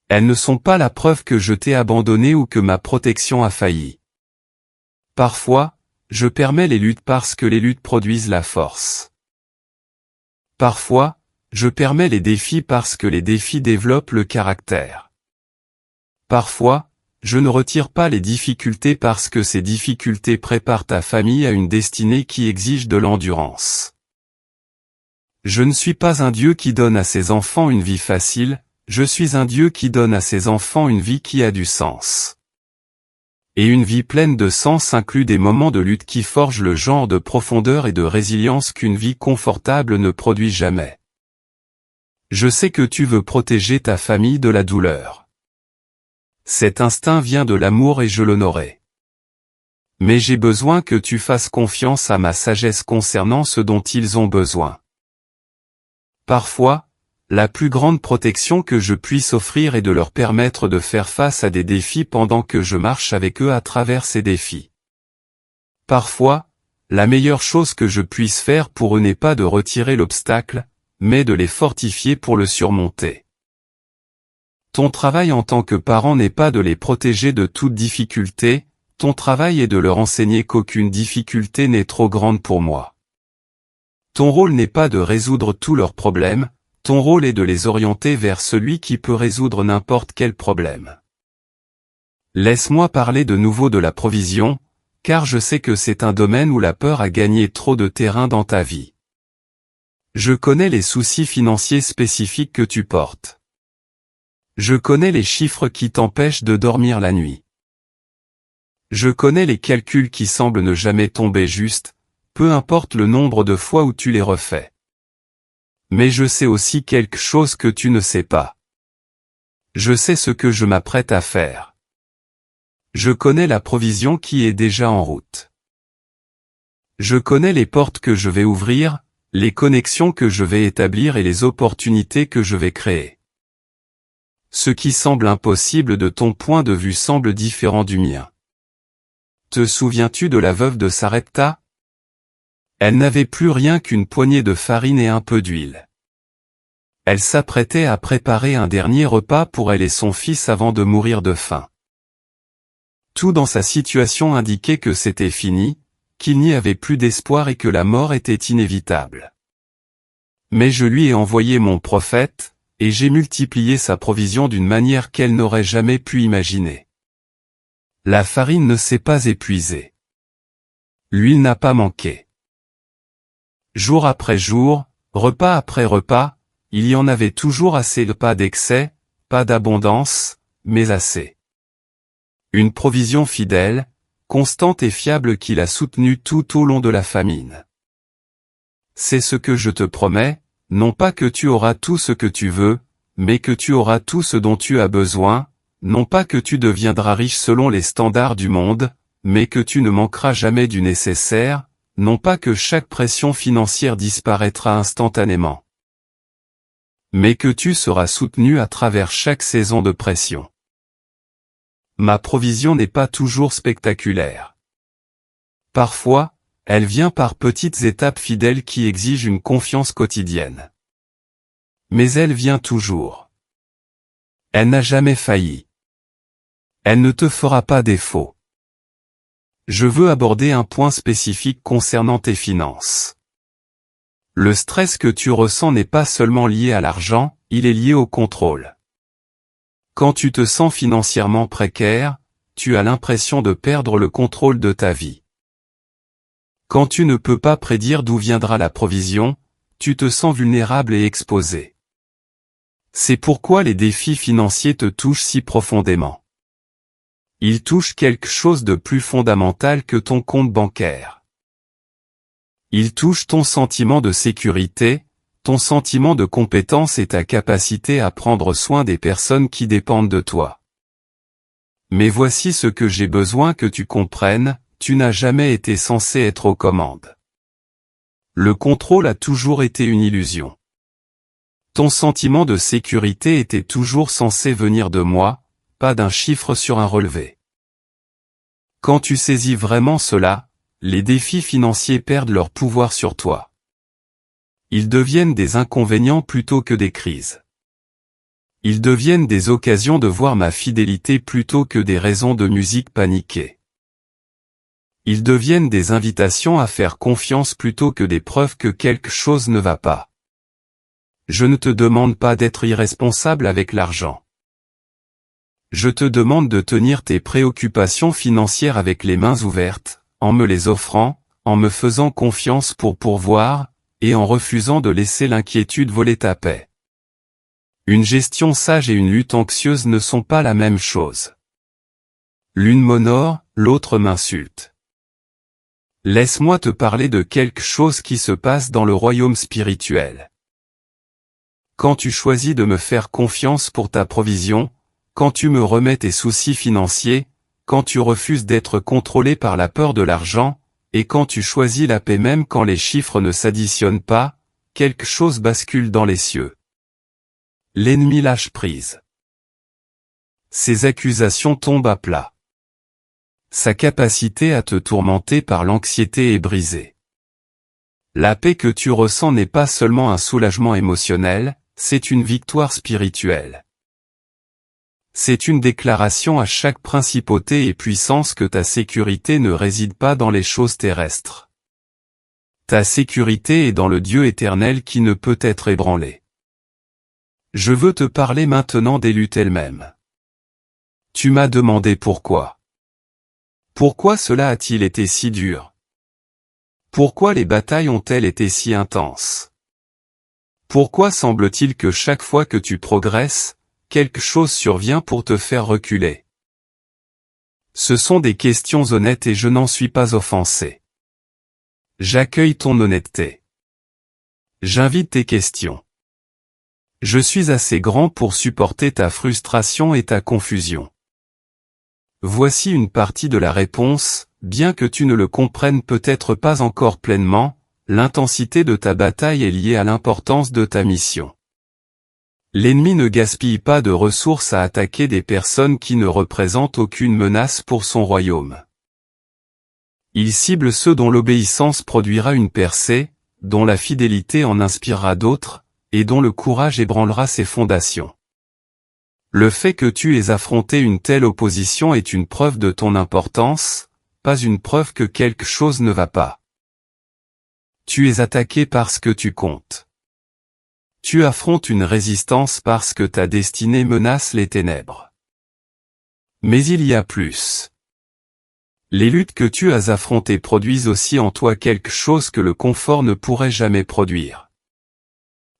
Elles ne sont pas la preuve que je t'ai abandonné ou que ma protection a failli. Parfois, je permets les luttes parce que les luttes produisent la force. Parfois, je permets les défis parce que les défis développent le caractère. Parfois, je ne retire pas les difficultés parce que ces difficultés préparent ta famille à une destinée qui exige de l'endurance. Je ne suis pas un Dieu qui donne à ses enfants une vie facile, je suis un Dieu qui donne à ses enfants une vie qui a du sens. Et une vie pleine de sens inclut des moments de lutte qui forgent le genre de profondeur et de résilience qu'une vie confortable ne produit jamais. Je sais que tu veux protéger ta famille de la douleur. Cet instinct vient de l'amour et je l'honorerai. Mais j'ai besoin que tu fasses confiance à ma sagesse concernant ce dont ils ont besoin. Parfois, la plus grande protection que je puisse offrir est de leur permettre de faire face à des défis pendant que je marche avec eux à travers ces défis. Parfois, la meilleure chose que je puisse faire pour eux n'est pas de retirer l'obstacle, mais de les fortifier pour le surmonter. Ton travail en tant que parent n'est pas de les protéger de toute difficulté, ton travail est de leur enseigner qu'aucune difficulté n'est trop grande pour moi. Ton rôle n'est pas de résoudre tous leurs problèmes, ton rôle est de les orienter vers celui qui peut résoudre n'importe quel problème. Laisse-moi parler de nouveau de la provision, car je sais que c'est un domaine où la peur a gagné trop de terrain dans ta vie. Je connais les soucis financiers spécifiques que tu portes. Je connais les chiffres qui t'empêchent de dormir la nuit. Je connais les calculs qui semblent ne jamais tomber juste, peu importe le nombre de fois où tu les refais. Mais je sais aussi quelque chose que tu ne sais pas. Je sais ce que je m'apprête à faire. Je connais la provision qui est déjà en route. Je connais les portes que je vais ouvrir, les connexions que je vais établir et les opportunités que je vais créer. Ce qui semble impossible de ton point de vue semble différent du mien. Te souviens-tu de la veuve de Sarepta? Elle n'avait plus rien qu'une poignée de farine et un peu d'huile. Elle s'apprêtait à préparer un dernier repas pour elle et son fils avant de mourir de faim. Tout dans sa situation indiquait que c'était fini, qu'il n'y avait plus d'espoir et que la mort était inévitable. Mais je lui ai envoyé mon prophète, et j'ai multiplié sa provision d'une manière qu'elle n'aurait jamais pu imaginer. La farine ne s'est pas épuisée. L'huile n'a pas manqué. Jour après jour, repas après repas, il y en avait toujours assez, pas d'excès, pas d'abondance, mais assez. Une provision fidèle, constante et fiable qui l'a soutenue tout au long de la famine. C'est ce que je te promets, non pas que tu auras tout ce que tu veux, mais que tu auras tout ce dont tu as besoin, non pas que tu deviendras riche selon les standards du monde, mais que tu ne manqueras jamais du nécessaire, non pas que chaque pression financière disparaîtra instantanément, mais que tu seras soutenu à travers chaque saison de pression. Ma provision n'est pas toujours spectaculaire. Parfois, elle vient par petites étapes fidèles qui exigent une confiance quotidienne. Mais elle vient toujours. Elle n'a jamais failli. Elle ne te fera pas défaut. Je veux aborder un point spécifique concernant tes finances. Le stress que tu ressens n'est pas seulement lié à l'argent, il est lié au contrôle. Quand tu te sens financièrement précaire, tu as l'impression de perdre le contrôle de ta vie. Quand tu ne peux pas prédire d'où viendra la provision, tu te sens vulnérable et exposé. C'est pourquoi les défis financiers te touchent si profondément. Ils touchent quelque chose de plus fondamental que ton compte bancaire. Ils touchent ton sentiment de sécurité, ton sentiment de compétence et ta capacité à prendre soin des personnes qui dépendent de toi. Mais voici ce que j'ai besoin que tu comprennes, tu n'as jamais été censé être aux commandes. Le contrôle a toujours été une illusion. Ton sentiment de sécurité était toujours censé venir de moi, pas d'un chiffre sur un relevé. Quand tu saisis vraiment cela, les défis financiers perdent leur pouvoir sur toi. Ils deviennent des inconvénients plutôt que des crises. Ils deviennent des occasions de voir ma fidélité plutôt que des raisons de musique paniquée. Ils deviennent des invitations à faire confiance plutôt que des preuves que quelque chose ne va pas. Je ne te demande pas d'être irresponsable avec l'argent. Je te demande de tenir tes préoccupations financières avec les mains ouvertes, en me les offrant, en me faisant confiance pour pourvoir, et en refusant de laisser l'inquiétude voler ta paix. Une gestion sage et une lutte anxieuse ne sont pas la même chose. L'une m'honore, l'autre m'insulte. Laisse-moi te parler de quelque chose qui se passe dans le royaume spirituel. Quand tu choisis de me faire confiance pour ta provision, quand tu me remets tes soucis financiers, quand tu refuses d'être contrôlé par la peur de l'argent, et quand tu choisis la paix même quand les chiffres ne s'additionnent pas, quelque chose bascule dans les cieux. L'ennemi lâche prise. Ses accusations tombent à plat. Sa capacité à te tourmenter par l'anxiété est brisée. La paix que tu ressens n'est pas seulement un soulagement émotionnel, c'est une victoire spirituelle. C'est une déclaration à chaque principauté et puissance que ta sécurité ne réside pas dans les choses terrestres. Ta sécurité est dans le Dieu éternel qui ne peut être ébranlé. Je veux te parler maintenant des luttes elles-mêmes. Tu m'as demandé pourquoi. Pourquoi cela a-t-il été si dur? Pourquoi les batailles ont-elles été si intenses? Pourquoi semble-t-il que chaque fois que tu progresses, quelque chose survient pour te faire reculer? Ce sont des questions honnêtes et je n'en suis pas offensé. J'accueille ton honnêteté. J'invite tes questions. Je suis assez grand pour supporter ta frustration et ta confusion. Voici une partie de la réponse, bien que tu ne le comprennes peut-être pas encore pleinement, l'intensité de ta bataille est liée à l'importance de ta mission. L'ennemi ne gaspille pas de ressources à attaquer des personnes qui ne représentent aucune menace pour son royaume. Il cible ceux dont l'obéissance produira une percée, dont la fidélité en inspirera d'autres, et dont le courage ébranlera ses fondations. Le fait que tu aies affronté une telle opposition est une preuve de ton importance, pas une preuve que quelque chose ne va pas. Tu es attaqué parce que tu comptes. Tu affrontes une résistance parce que ta destinée menace les ténèbres. Mais il y a plus. Les luttes que tu as affrontées produisent aussi en toi quelque chose que le confort ne pourrait jamais produire.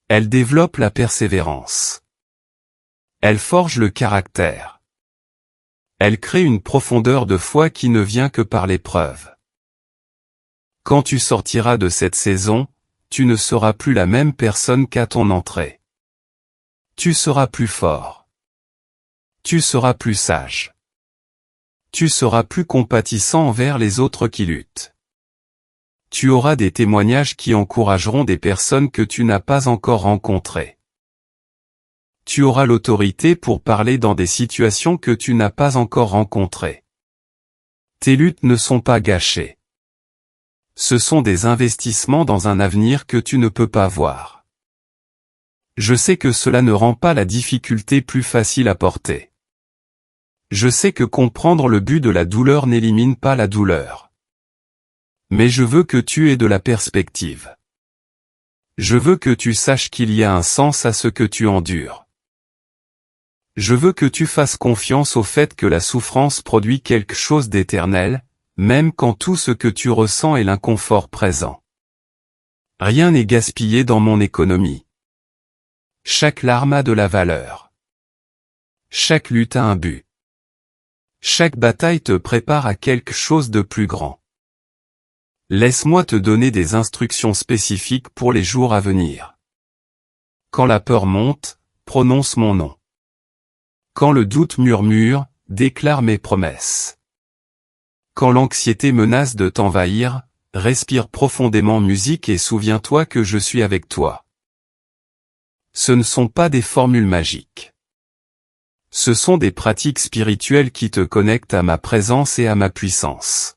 Elles développent la persévérance. Elles forgent le caractère. Elles créent une profondeur de foi qui ne vient que par l'épreuve. Quand tu sortiras de cette saison, tu ne seras plus la même personne qu'à ton entrée. Tu seras plus fort. Tu seras plus sage. Tu seras plus compatissant envers les autres qui luttent. Tu auras des témoignages qui encourageront des personnes que tu n'as pas encore rencontrées. Tu auras l'autorité pour parler dans des situations que tu n'as pas encore rencontrées. Tes luttes ne sont pas gâchées. Ce sont des investissements dans un avenir que tu ne peux pas voir. Je sais que cela ne rend pas la difficulté plus facile à porter. Je sais que comprendre le but de la douleur n'élimine pas la douleur. Mais je veux que tu aies de la perspective. Je veux que tu saches qu'il y a un sens à ce que tu endures. Je veux que tu fasses confiance au fait que la souffrance produit quelque chose d'éternel, même quand tout ce que tu ressens est l'inconfort présent. Rien n'est gaspillé dans mon économie. Chaque larme a de la valeur. Chaque lutte a un but. Chaque bataille te prépare à quelque chose de plus grand. Laisse-moi te donner des instructions spécifiques pour les jours à venir. Quand la peur monte, prononce mon nom. Quand le doute murmure, déclare mes promesses. Quand l'anxiété menace de t'envahir, respire profondément musique et souviens-toi que je suis avec toi. Ce ne sont pas des formules magiques. Ce sont des pratiques spirituelles qui te connectent à ma présence et à ma puissance.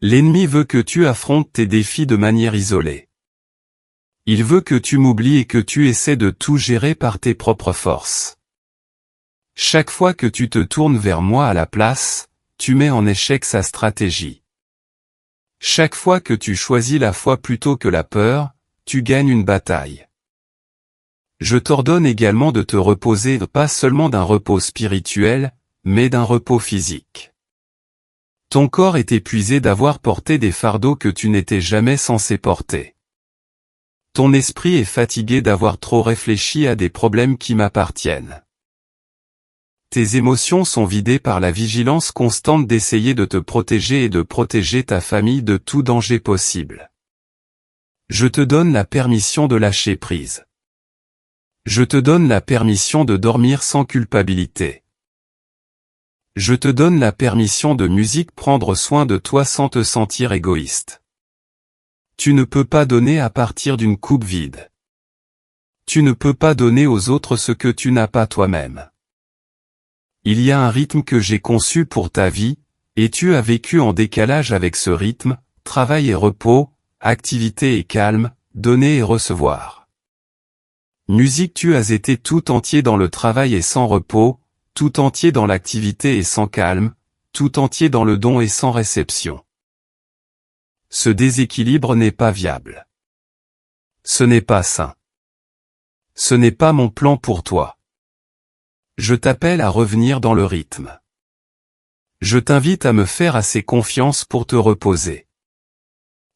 L'ennemi veut que tu affrontes tes défis de manière isolée. Il veut que tu m'oublies et que tu essaies de tout gérer par tes propres forces. Chaque fois que tu te tournes vers moi à la place, tu mets en échec sa stratégie. Chaque fois que tu choisis la foi plutôt que la peur, tu gagnes une bataille. Je t'ordonne également de te reposer pas seulement d'un repos spirituel, mais d'un repos physique. Ton corps est épuisé d'avoir porté des fardeaux que tu n'étais jamais censé porter. Ton esprit est fatigué d'avoir trop réfléchi à des problèmes qui m'appartiennent. Tes émotions sont vidées par la vigilance constante d'essayer de te protéger et de protéger ta famille de tout danger possible. Je te donne la permission de lâcher prise. Je te donne la permission de dormir sans culpabilité. Je te donne la permission de musique prendre soin de toi sans te sentir égoïste. Tu ne peux pas donner à partir d'une coupe vide. Tu ne peux pas donner aux autres ce que tu n'as pas toi-même. Il y a un rythme que j'ai conçu pour ta vie, Et tu as vécu en décalage avec ce rythme, travail et repos, activité et calme, donner et recevoir. Musique, tu as été tout entier dans le travail et sans repos, tout entier dans l'activité et sans calme, tout entier dans le don et sans réception. Ce déséquilibre n'est pas viable. Ce n'est pas sain. Ce n'est pas mon plan pour toi. Je t'appelle à revenir dans le rythme. Je t'invite à me faire assez confiance pour te reposer.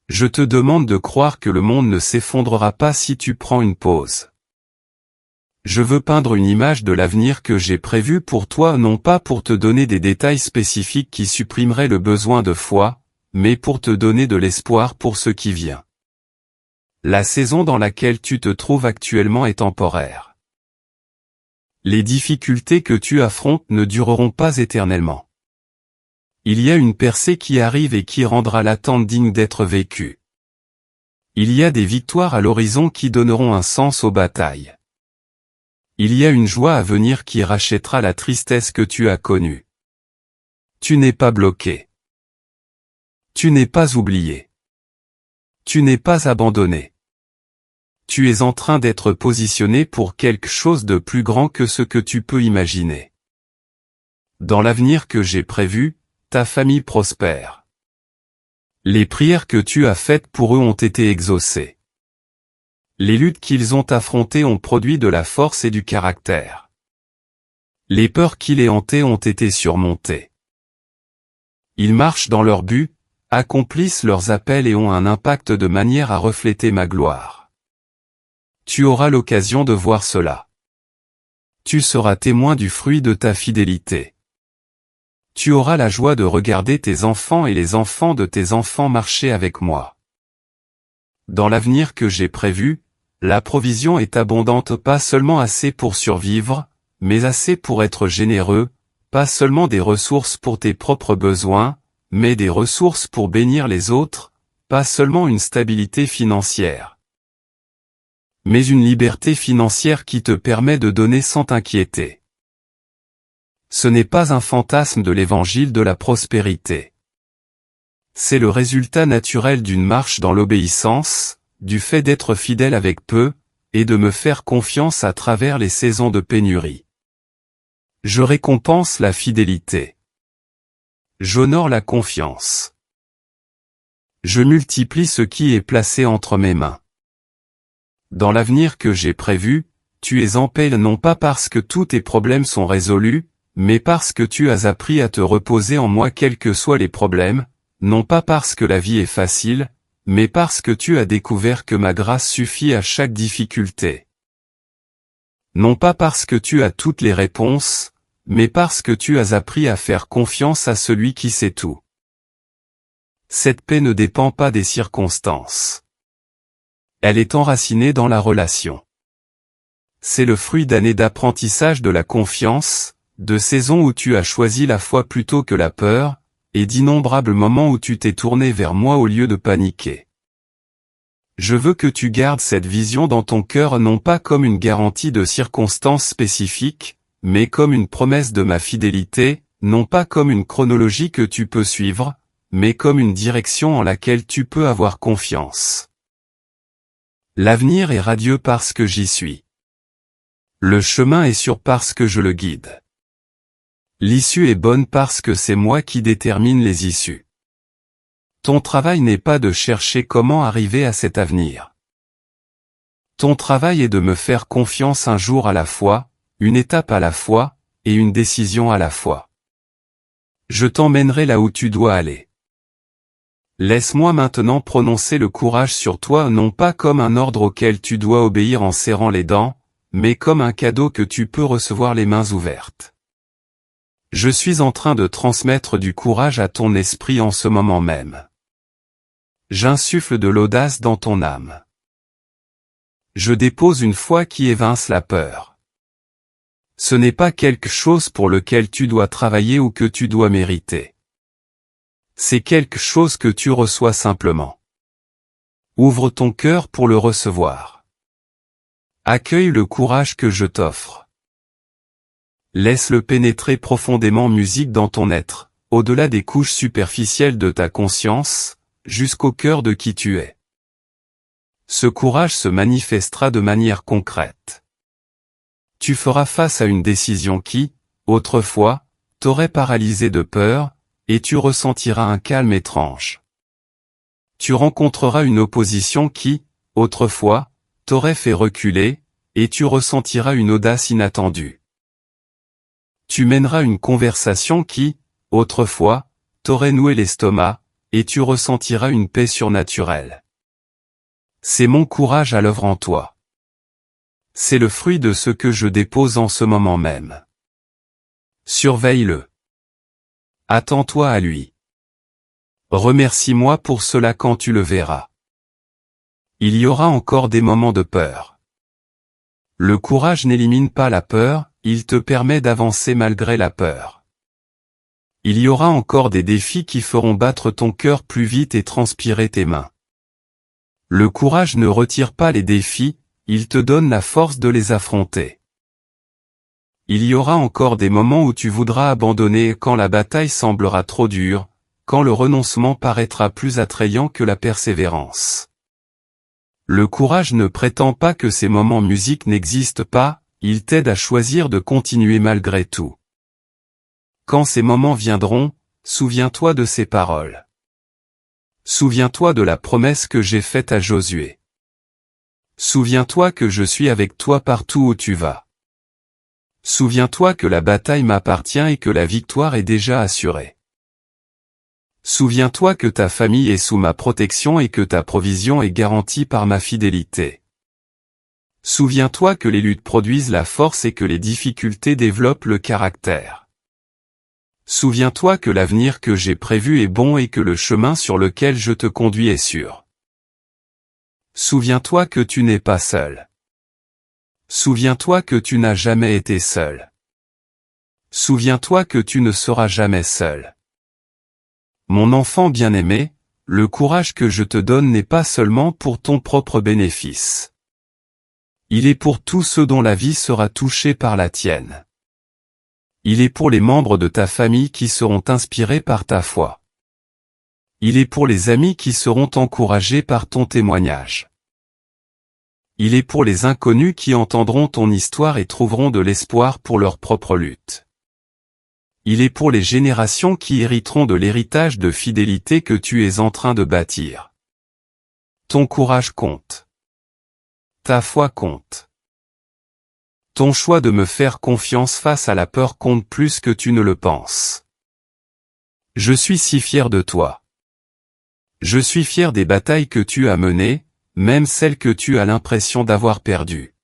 Je te demande de croire que le monde ne s'effondrera pas si tu prends une pause. Je veux peindre une image de l'avenir que j'ai prévu pour toi, non pas pour te donner des détails spécifiques qui supprimeraient le besoin de foi, mais pour te donner de l'espoir pour ce qui vient. La saison dans laquelle tu te trouves actuellement est temporaire. Les difficultés que tu affrontes ne dureront pas éternellement. Il y a une percée qui arrive et qui rendra l'attente digne d'être vécue. Il y a des victoires à l'horizon qui donneront un sens aux batailles. Il y a une joie à venir qui rachètera la tristesse que tu as connue. Tu n'es pas bloqué. Tu n'es pas oublié. Tu n'es pas abandonné. Tu es en train d'être positionné pour quelque chose de plus grand que ce que tu peux imaginer. Dans l'avenir que j'ai prévu, ta famille prospère. Les prières que tu as faites pour eux ont été exaucées. Les luttes qu'ils ont affrontées ont produit de la force et du caractère. Les peurs qui les hantaient ont été surmontées. Ils marchent dans leur but, accomplissent leurs appels et ont un impact de manière à refléter ma gloire. Tu auras l'occasion de voir cela. Tu seras témoin du fruit de ta fidélité. Tu auras la joie de regarder tes enfants et les enfants de tes enfants marcher avec moi. Dans l'avenir que j'ai prévu, la provision est abondante, pas seulement assez pour survivre, mais assez pour être généreux, pas seulement des ressources pour tes propres besoins, mais des ressources pour bénir les autres, pas seulement une stabilité financière, mais une liberté financière qui te permet de donner sans t'inquiéter. Ce n'est pas un fantasme de l'évangile de la prospérité. C'est le résultat naturel d'une marche dans l'obéissance, du fait d'être fidèle avec peu, et de me faire confiance à travers les saisons de pénurie. Je récompense la fidélité. J'honore la confiance. Je multiplie ce qui est placé entre mes mains. Dans l'avenir que j'ai prévu, tu es en paix non pas parce que tous tes problèmes sont résolus, mais parce que tu as appris à te reposer en moi quels que soient les problèmes, non pas parce que la vie est facile, mais parce que tu as découvert que ma grâce suffit à chaque difficulté. Non pas parce que tu as toutes les réponses, mais parce que tu as appris à faire confiance à celui qui sait tout. Cette paix ne dépend pas des circonstances. Elle est enracinée dans la relation. C'est le fruit d'années d'apprentissage de la confiance, de saisons où tu as choisi la foi plutôt que la peur, et d'innombrables moments où tu t'es tourné vers moi au lieu de paniquer. Je veux que tu gardes cette vision dans ton cœur non pas comme une garantie de circonstances spécifiques, mais comme une promesse de ma fidélité, non pas comme une chronologie que tu peux suivre, mais comme une direction en laquelle tu peux avoir confiance. L'avenir est radieux parce que j'y suis. Le chemin est sûr parce que je le guide. L'issue est bonne parce que c'est moi qui détermine les issues. Ton travail n'est pas de chercher comment arriver à cet avenir. Ton travail est de me faire confiance un jour à la fois, une étape à la fois, et une décision à la fois. Je t'emmènerai là où tu dois aller. Laisse-moi maintenant prononcer le courage sur toi non pas comme un ordre auquel tu dois obéir en serrant les dents, mais comme un cadeau que tu peux recevoir les mains ouvertes. Je suis en train de transmettre du courage à ton esprit en ce moment même. J'insuffle de l'audace dans ton âme. Je dépose une foi qui évince la peur. Ce n'est pas quelque chose pour lequel tu dois travailler ou que tu dois mériter. C'est quelque chose que tu reçois simplement. Ouvre ton cœur pour le recevoir. Accueille le courage que je t'offre. Laisse-le pénétrer profondément musique dans ton être, au-delà des couches superficielles de ta conscience, jusqu'au cœur de qui tu es. Ce courage se manifestera de manière concrète. Tu feras face à une décision qui, autrefois, t'aurait paralysé de peur, et tu ressentiras un calme étrange. Tu rencontreras une opposition qui, autrefois, t'aurait fait reculer, et tu ressentiras une audace inattendue. Tu mèneras une conversation qui, autrefois, t'aurait noué l'estomac, et tu ressentiras une paix surnaturelle. C'est mon courage à l'œuvre en toi. C'est le fruit de ce que je dépose en ce moment même. Surveille-le. Attends-toi à lui. Remercie-moi pour cela quand tu le verras. Il y aura encore des moments de peur. Le courage n'élimine pas la peur, il te permet d'avancer malgré la peur. Il y aura encore des défis qui feront battre ton cœur plus vite et transpirer tes mains. Le courage ne retire pas les défis, il te donne la force de les affronter. Il y aura encore des moments où tu voudras abandonner quand la bataille semblera trop dure, quand le renoncement paraîtra plus attrayant que la persévérance. Le courage ne prétend pas que ces moments musiques n'existent pas, il t'aide à choisir de continuer malgré tout. Quand ces moments viendront, souviens-toi de ces paroles. Souviens-toi de la promesse que j'ai faite à Josué. Souviens-toi que je suis avec toi partout où tu vas. Souviens-toi que la bataille m'appartient et que la victoire est déjà assurée. Souviens-toi que ta famille est sous ma protection et que ta provision est garantie par ma fidélité. Souviens-toi que les luttes produisent la force et que les difficultés développent le caractère. Souviens-toi que l'avenir que j'ai prévu est bon et que le chemin sur lequel je te conduis est sûr. Souviens-toi que tu n'es pas seul. Souviens-toi que tu n'as jamais été seul. Souviens-toi que tu ne seras jamais seul. Mon enfant bien-aimé, le courage que je te donne n'est pas seulement pour ton propre bénéfice. Il est pour tous ceux dont la vie sera touchée par la tienne. Il est pour les membres de ta famille qui seront inspirés par ta foi. Il est pour les amis qui seront encouragés par ton témoignage. Il est pour les inconnus qui entendront ton histoire et trouveront de l'espoir pour leur propre lutte. Il est pour les générations qui hériteront de l'héritage de fidélité que tu es en train de bâtir. Ton courage compte. Ta foi compte. Ton choix de me faire confiance face à la peur compte plus que tu ne le penses. Je suis si fier de toi. Je suis fier des batailles que tu as menées, même celles que tu as l'impression d'avoir perdues.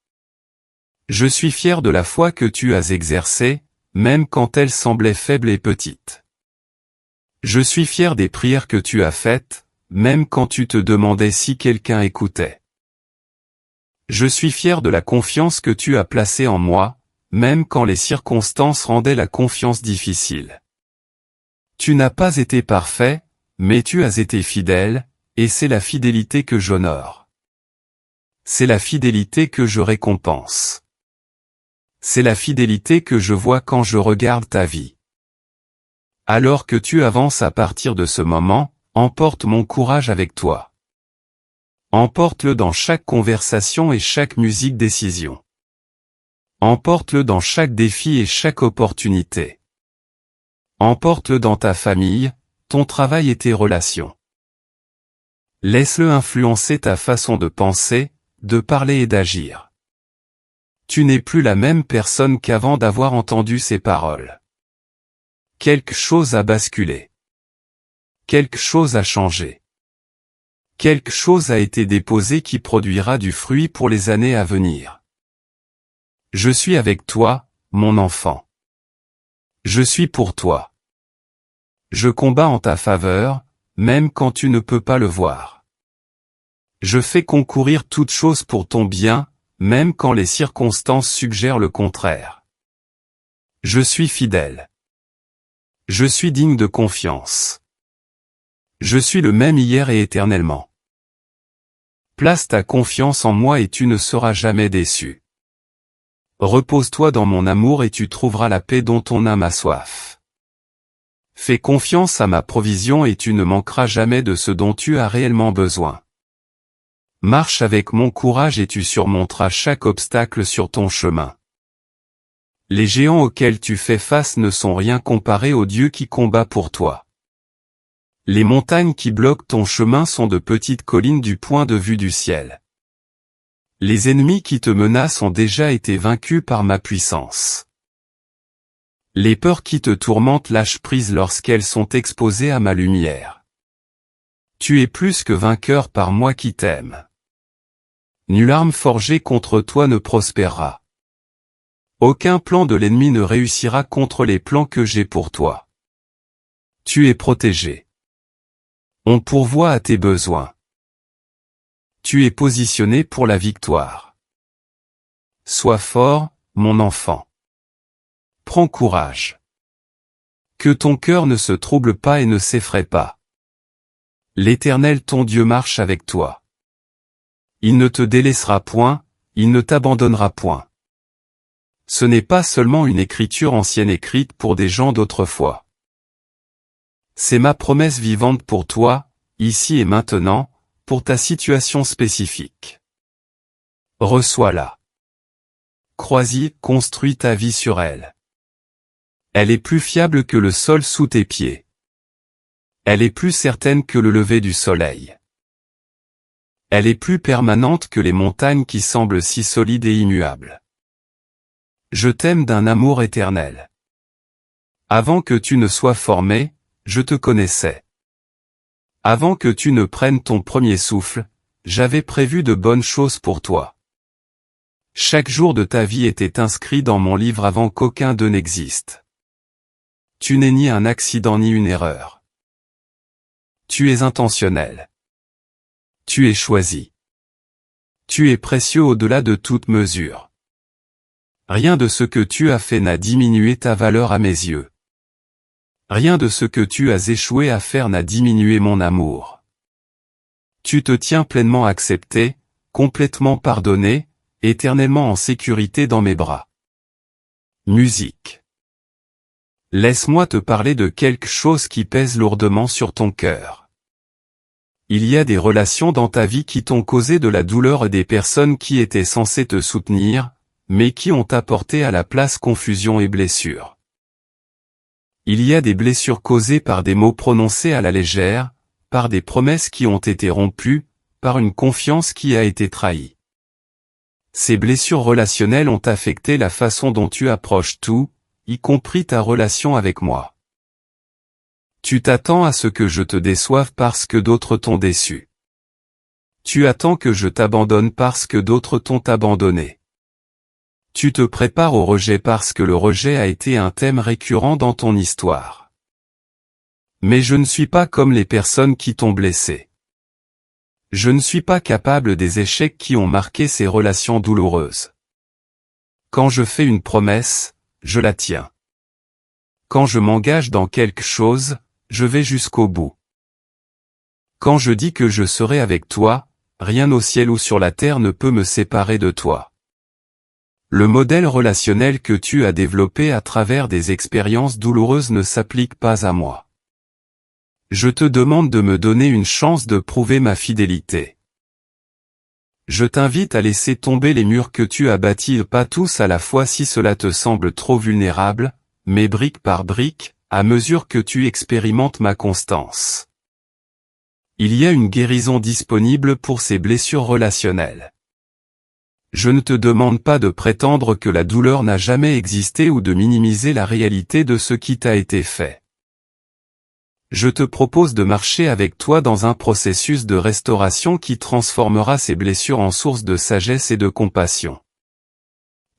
Je suis fier de la foi que tu as exercée, même quand elle semblait faible et petite. Je suis fier des prières que tu as faites, même quand tu te demandais si quelqu'un écoutait. Je suis fier de la confiance que tu as placée en moi, même quand les circonstances rendaient la confiance difficile. Tu n'as pas été parfait, mais tu as été fidèle, et c'est la fidélité que j'honore. C'est la fidélité que je récompense. C'est la fidélité que je vois quand je regarde ta vie. Alors que tu avances à partir de ce moment, emporte mon courage avec toi. Emporte-le dans chaque conversation et chaque musique décision. Emporte-le dans chaque défi et chaque opportunité. Emporte-le dans ta famille, ton travail et tes relations. Laisse-le influencer ta façon de penser, de parler et d'agir. Tu n'es plus la même personne qu'avant d'avoir entendu ces paroles. Quelque chose a basculé. Quelque chose a changé. Quelque chose a été déposé qui produira du fruit pour les années à venir. Je suis avec toi, mon enfant. Je suis pour toi. Je combats en ta faveur, même quand tu ne peux pas le voir. Je fais concourir toute chose pour ton bien, même quand les circonstances suggèrent le contraire. Je suis fidèle. Je suis digne de confiance. Je suis le même hier et éternellement. Place ta confiance en moi et tu ne seras jamais déçu. Repose-toi dans mon amour et tu trouveras la paix dont ton âme a soif. Fais confiance à ma provision et tu ne manqueras jamais de ce dont tu as réellement besoin. Marche avec mon courage et tu surmonteras chaque obstacle sur ton chemin. Les géants auxquels tu fais face ne sont rien comparés au Dieu qui combat pour toi. Les montagnes qui bloquent ton chemin sont de petites collines du point de vue du ciel. Les ennemis qui te menacent ont déjà été vaincus par ma puissance. Les peurs qui te tourmentent lâchent prise lorsqu'elles sont exposées à ma lumière. Tu es plus que vainqueur par moi qui t'aime. Nulle arme forgée contre toi ne prospérera. Aucun plan de l'ennemi ne réussira contre les plans que j'ai pour toi. Tu es protégé. On pourvoit à tes besoins. Tu es positionné pour la victoire. Sois fort, mon enfant. Prends courage. Que ton cœur ne se trouble pas et ne s'effraie pas. L'Éternel ton Dieu marche avec toi. Il ne te délaissera point, il ne t'abandonnera point. Ce n'est pas seulement une écriture ancienne écrite pour des gens d'autrefois. C'est ma promesse vivante pour toi, ici et maintenant, pour ta situation spécifique. Reçois-la. Crois-y, construis ta vie sur elle. Elle est plus fiable que le sol sous tes pieds. Elle est plus certaine que le lever du soleil. Elle est plus permanente que les montagnes qui semblent si solides et immuables. Je t'aime d'un amour éternel. Avant que tu ne sois formé, je te connaissais. Avant que tu ne prennes ton premier souffle, j'avais prévu de bonnes choses pour toi. Chaque jour de ta vie était inscrit dans mon livre avant qu'aucun d'eux n'existe. Tu n'es ni un accident ni une erreur. Tu es intentionnel. Tu es choisi. Tu es précieux au-delà de toute mesure. Rien de ce que tu as fait n'a diminué ta valeur à mes yeux. Rien de ce que tu as échoué à faire n'a diminué mon amour. Tu te tiens pleinement accepté, complètement pardonné, éternellement en sécurité dans mes bras. Musique. Laisse-moi te parler de quelque chose qui pèse lourdement sur ton cœur. Il y a des relations dans ta vie qui t'ont causé de la douleur et des personnes qui étaient censées te soutenir, mais qui ont apporté à la place confusion et blessures. Il y a des blessures causées par des mots prononcés à la légère, par des promesses qui ont été rompues, par une confiance qui a été trahie. Ces blessures relationnelles ont affecté la façon dont tu approches tout, y compris ta relation avec moi. Tu t'attends à ce que je te déçoive parce que d'autres t'ont déçu. Tu attends que je t'abandonne parce que d'autres t'ont abandonné. Tu te prépares au rejet parce que le rejet a été un thème récurrent dans ton histoire. Mais je ne suis pas comme les personnes qui t'ont blessé. Je ne suis pas capable des échecs qui ont marqué ces relations douloureuses. Quand je fais une promesse, je la tiens. Quand je m'engage dans quelque chose, je vais jusqu'au bout. Quand je dis que je serai avec toi, rien au ciel ou sur la terre ne peut me séparer de toi. Le modèle relationnel que tu as développé à travers des expériences douloureuses ne s'applique pas à moi. Je te demande de me donner une chance de prouver ma fidélité. Je t'invite à laisser tomber les murs que tu as bâtis pas tous à la fois si cela te semble trop vulnérable, mais brique par brique, à mesure que tu expérimentes ma constance. Il y a une guérison disponible pour ces blessures relationnelles. Je ne te demande pas de prétendre que la douleur n'a jamais existé ou de minimiser la réalité de ce qui t'a été fait. Je te propose de marcher avec toi dans un processus de restauration qui transformera ces blessures en source de sagesse et de compassion.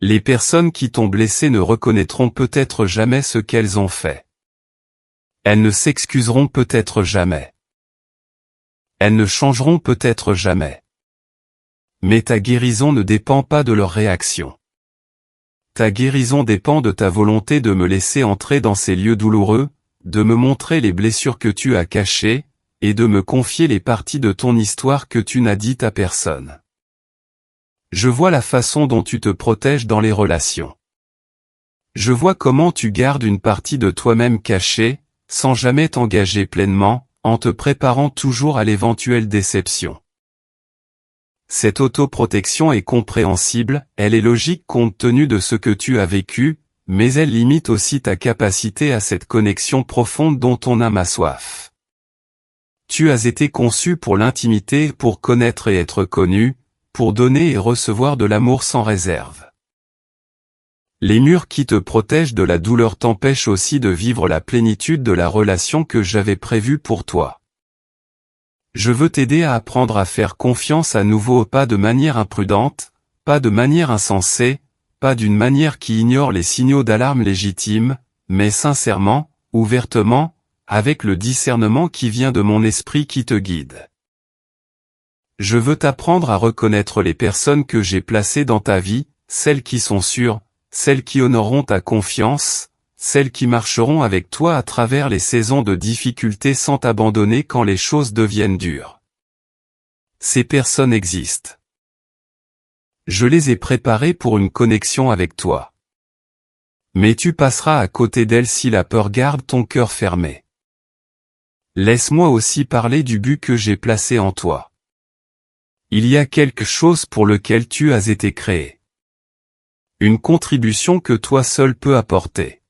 Les personnes qui t'ont blessé ne reconnaîtront peut-être jamais ce qu'elles ont fait. Elles ne s'excuseront peut-être jamais. Elles ne changeront peut-être jamais. Mais ta guérison ne dépend pas de leur réaction. Ta guérison dépend de ta volonté de me laisser entrer dans ces lieux douloureux, de me montrer les blessures que tu as cachées, et de me confier les parties de ton histoire que tu n'as dites à personne. Je vois la façon dont tu te protèges dans les relations. Je vois comment tu gardes une partie de toi-même cachée, sans jamais t'engager pleinement, en te préparant toujours à l'éventuelle déception. Cette autoprotection est compréhensible, elle est logique compte tenu de ce que tu as vécu, mais elle limite aussi ta capacité à cette connexion profonde dont ton âme a soif. Tu as été conçu pour l'intimité, pour connaître et être connu, pour donner et recevoir de l'amour sans réserve. Les murs qui te protègent de la douleur t'empêchent aussi de vivre la plénitude de la relation que j'avais prévue pour toi. Je veux t'aider à apprendre à faire confiance à nouveau, pas de manière imprudente, pas de manière insensée, pas d'une manière qui ignore les signaux d'alarme légitimes, mais sincèrement, ouvertement, avec le discernement qui vient de mon esprit qui te guide. Je veux t'apprendre à reconnaître les personnes que j'ai placées dans ta vie, celles qui sont sûres, celles qui honoreront ta confiance, celles qui marcheront avec toi à travers les saisons de difficultés sans t'abandonner quand les choses deviennent dures. Ces personnes existent. Je les ai préparées pour une connexion avec toi. Mais tu passeras à côté d'elles si la peur garde ton cœur fermé. Laisse-moi aussi parler du but que j'ai placé en toi. Il y a quelque chose pour lequel tu as été créé. Une contribution que toi seul peux apporter.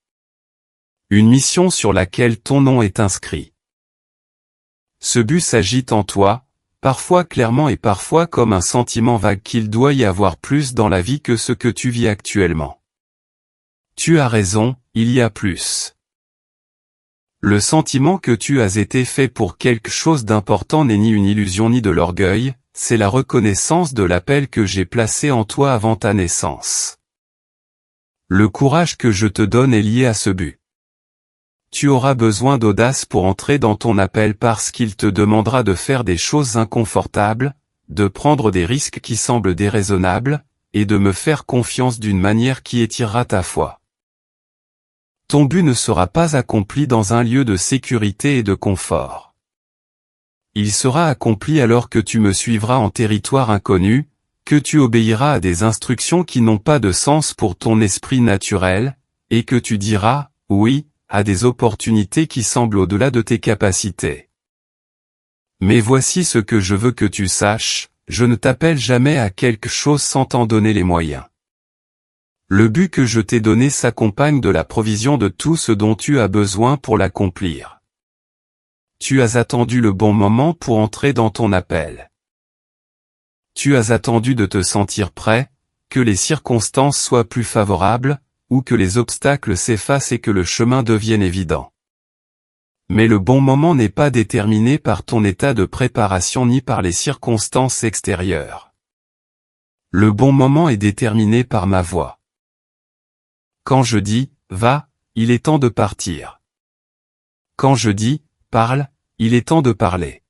Une mission sur laquelle ton nom est inscrit. Ce but s'agite en toi, parfois clairement et parfois comme un sentiment vague qu'il doit y avoir plus dans la vie que ce que tu vis actuellement. Tu as raison, il y a plus. Le sentiment que tu as été fait pour quelque chose d'important n'est ni une illusion ni de l'orgueil, c'est la reconnaissance de l'appel que j'ai placé en toi avant ta naissance. Le courage que je te donne est lié à ce but. Tu auras besoin d'audace pour entrer dans ton appel parce qu'il te demandera de faire des choses inconfortables, de prendre des risques qui semblent déraisonnables, et de me faire confiance d'une manière qui étirera ta foi. Ton but ne sera pas accompli dans un lieu de sécurité et de confort. Il sera accompli alors que tu me suivras en territoire inconnu, que tu obéiras à des instructions qui n'ont pas de sens pour ton esprit naturel, et que tu diras « oui » à des opportunités qui semblent au-delà de tes capacités. Mais voici ce que je veux que tu saches, je ne t'appelle jamais à quelque chose sans t'en donner les moyens. Le but que je t'ai donné s'accompagne de la provision de tout ce dont tu as besoin pour l'accomplir. Tu as attendu le bon moment pour entrer dans ton appel. Tu as attendu de te sentir prêt, que les circonstances soient plus favorables, ou que les obstacles s'effacent et que le chemin devienne évident. Mais le bon moment n'est pas déterminé par ton état de préparation ni par les circonstances extérieures. Le bon moment est déterminé par ma voix. Quand je dis « va », il est temps de partir. Quand je dis « parle », il est temps de parler.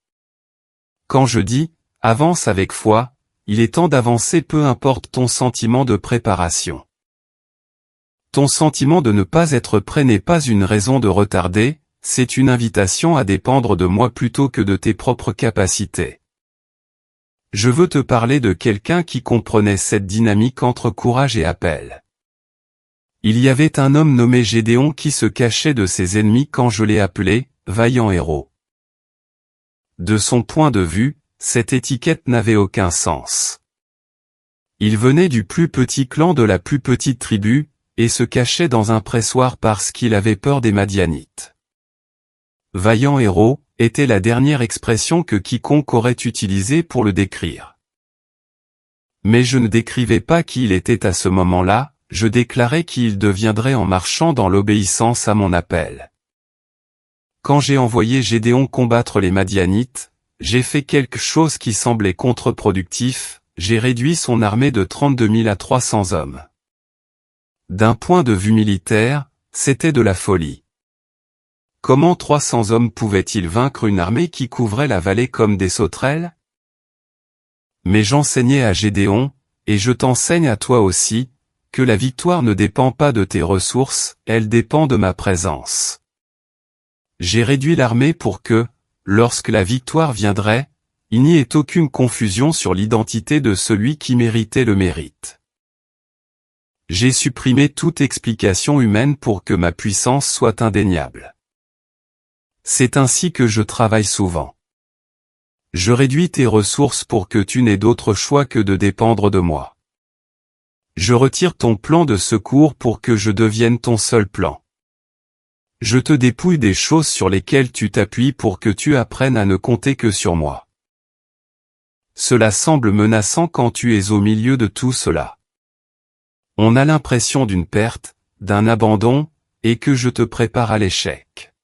Quand je dis « avance avec foi », il est temps d'avancer peu importe ton sentiment de préparation. Ton sentiment de ne pas être prêt n'est pas une raison de retarder, c'est une invitation à dépendre de moi plutôt que de tes propres capacités. Je veux te parler de quelqu'un qui comprenait cette dynamique entre courage et appel. Il y avait un homme nommé Gédéon qui se cachait de ses ennemis quand je l'ai appelé « vaillant héros ». De son point de vue, cette étiquette n'avait aucun sens. Il venait du plus petit clan de la plus petite tribu, et se cachait dans un pressoir parce qu'il avait peur des Madianites. Vaillant héros était la dernière expression que quiconque aurait utilisée pour le décrire. Mais je ne décrivais pas qui il était à ce moment-là, je déclarais qui il deviendrait en marchant dans l'obéissance à mon appel. Quand j'ai envoyé Gédéon combattre les Madianites, j'ai fait quelque chose qui semblait contre-productif, j'ai réduit son armée de 32 000 à 300 hommes. D'un point de vue militaire, c'était de la folie. Comment 300 hommes pouvaient-ils vaincre une armée qui couvrait la vallée comme des sauterelles? Mais j'enseignais à Gédéon, et je t'enseigne à toi aussi, que la victoire ne dépend pas de tes ressources, elle dépend de ma présence. J'ai réduit l'armée pour que, lorsque la victoire viendrait, il n'y ait aucune confusion sur l'identité de celui qui méritait le mérite. J'ai supprimé toute explication humaine pour que ma puissance soit indéniable. C'est ainsi que je travaille souvent. Je réduis tes ressources pour que tu n'aies d'autre choix que de dépendre de moi. Je retire ton plan de secours pour que je devienne ton seul plan. Je te dépouille des choses sur lesquelles tu t'appuies pour que tu apprennes à ne compter que sur moi. Cela semble menaçant quand tu es au milieu de tout cela. On a l'impression d'une perte, d'un abandon, et que je te prépare à l'échec.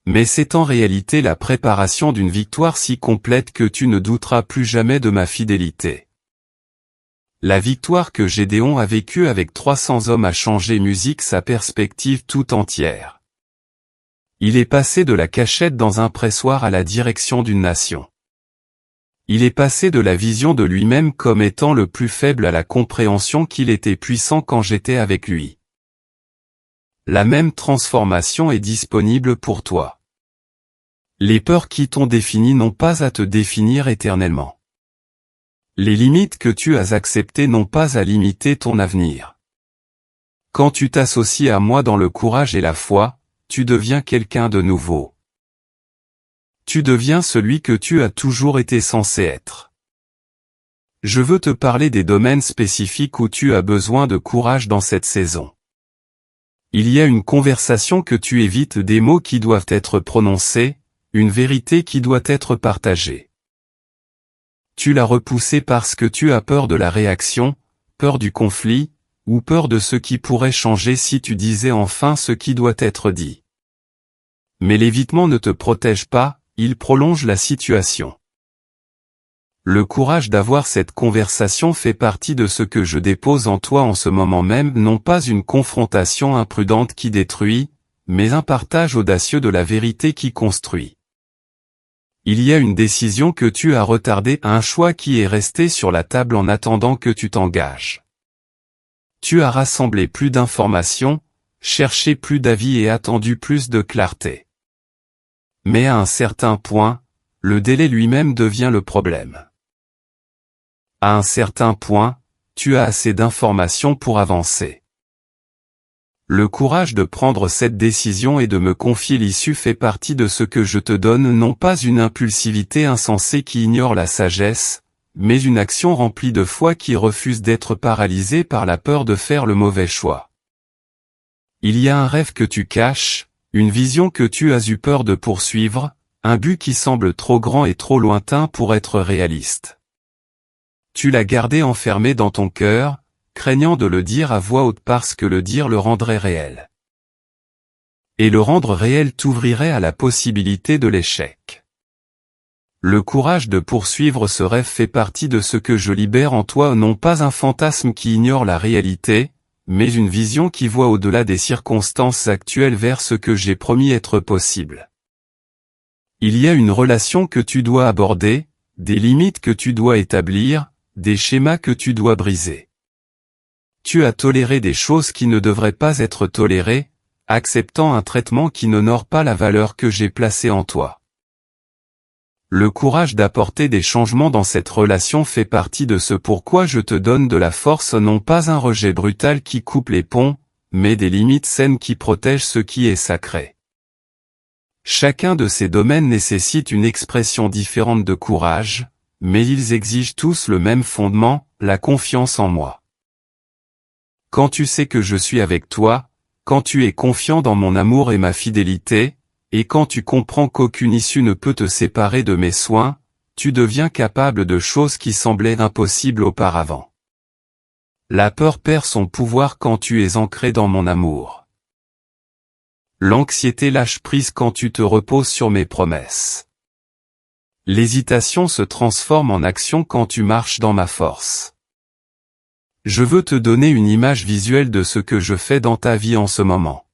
Mais c'est en réalité la préparation d'une victoire si complète que tu ne douteras plus jamais de ma fidélité. La victoire que Gédéon a vécue avec 300 hommes a changé musique sa perspective tout entière. Il est passé de la cachette dans un pressoir à la direction d'une nation. Il est passé de la vision de lui-même comme étant le plus faible à la compréhension qu'il était puissant quand j'étais avec lui. La même transformation est disponible pour toi. Les peurs qui t'ont défini n'ont pas à te définir éternellement. Les limites que tu as acceptées n'ont pas à limiter ton avenir. Quand tu t'associes à moi dans le courage et la foi, tu deviens quelqu'un de nouveau. Tu deviens celui que tu as toujours été censé être. Je veux te parler des domaines spécifiques où tu as besoin de courage dans cette saison. Il y a une conversation que tu évites, des mots qui doivent être prononcés, une vérité qui doit être partagée. Tu l'as repoussée parce que tu as peur de la réaction, peur du conflit, ou peur de ce qui pourrait changer si tu disais enfin ce qui doit être dit. Mais l'évitement ne te protège pas, il prolonge la situation. Le courage d'avoir cette conversation fait partie de ce que je dépose en toi en ce moment même, non pas une confrontation imprudente qui détruit, mais un partage audacieux de la vérité qui construit. Il y a une décision que tu as retardée, un choix qui est resté sur la table en attendant que tu t'engages. Tu as rassemblé plus d'informations, cherché plus d'avis et attendu plus de clarté. Mais à un certain point, le délai lui-même devient le problème. À un certain point, tu as assez d'informations pour avancer. Le courage de prendre cette décision et de me confier l'issue fait partie de ce que je te donne, non pas une impulsivité insensée qui ignore la sagesse, mais une action remplie de foi qui refuse d'être paralysée par la peur de faire le mauvais choix. Il y a un rêve que tu caches, une vision que tu as eu peur de poursuivre, un but qui semble trop grand et trop lointain pour être réaliste. Tu l'as gardé enfermé dans ton cœur, craignant de le dire à voix haute parce que le dire le rendrait réel. Et le rendre réel t'ouvrirait à la possibilité de l'échec. Le courage de poursuivre ce rêve fait partie de ce que je libère en toi, non pas un fantasme qui ignore la réalité, mais une vision qui voit au-delà des circonstances actuelles vers ce que j'ai promis être possible. Il y a une relation que tu dois aborder, des limites que tu dois établir, des schémas que tu dois briser. Tu as toléré des choses qui ne devraient pas être tolérées, acceptant un traitement qui n'honore pas la valeur que j'ai placée en toi. Le courage d'apporter des changements dans cette relation fait partie de ce pourquoi je te donne de la force, non pas un rejet brutal qui coupe les ponts, mais des limites saines qui protègent ce qui est sacré. Chacun de ces domaines nécessite une expression différente de courage, mais ils exigent tous le même fondement, la confiance en moi. Quand tu sais que je suis avec toi, quand tu es confiant dans mon amour et ma fidélité, et quand tu comprends qu'aucune issue ne peut te séparer de mes soins, tu deviens capable de choses qui semblaient impossibles auparavant. La peur perd son pouvoir quand tu es ancré dans mon amour. L'anxiété lâche prise quand tu te reposes sur mes promesses. L'hésitation se transforme en action quand tu marches dans ma force. Je veux te donner une image visuelle de ce que je fais dans ta vie en ce moment.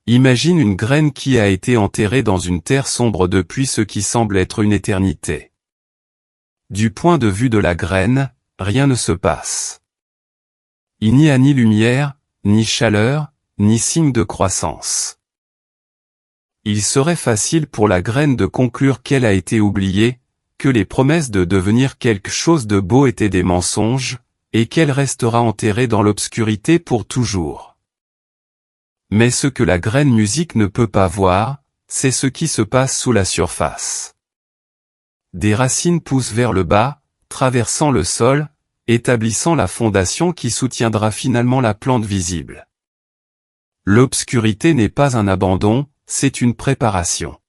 Imagine une graine qui a été enterrée dans une terre sombre depuis ce qui semble être une éternité. Du point de vue de la graine, rien ne se passe. Il n'y a ni lumière, ni chaleur, ni signe de croissance. Il serait facile pour la graine de conclure qu'elle a été oubliée, que les promesses de devenir quelque chose de beau étaient des mensonges, et qu'elle restera enterrée dans l'obscurité pour toujours. Mais ce que la graine musique ne peut pas voir, c'est ce qui se passe sous la surface. Des racines poussent vers le bas, traversant le sol, établissant la fondation qui soutiendra finalement la plante visible. L'obscurité n'est pas un abandon, c'est une préparation.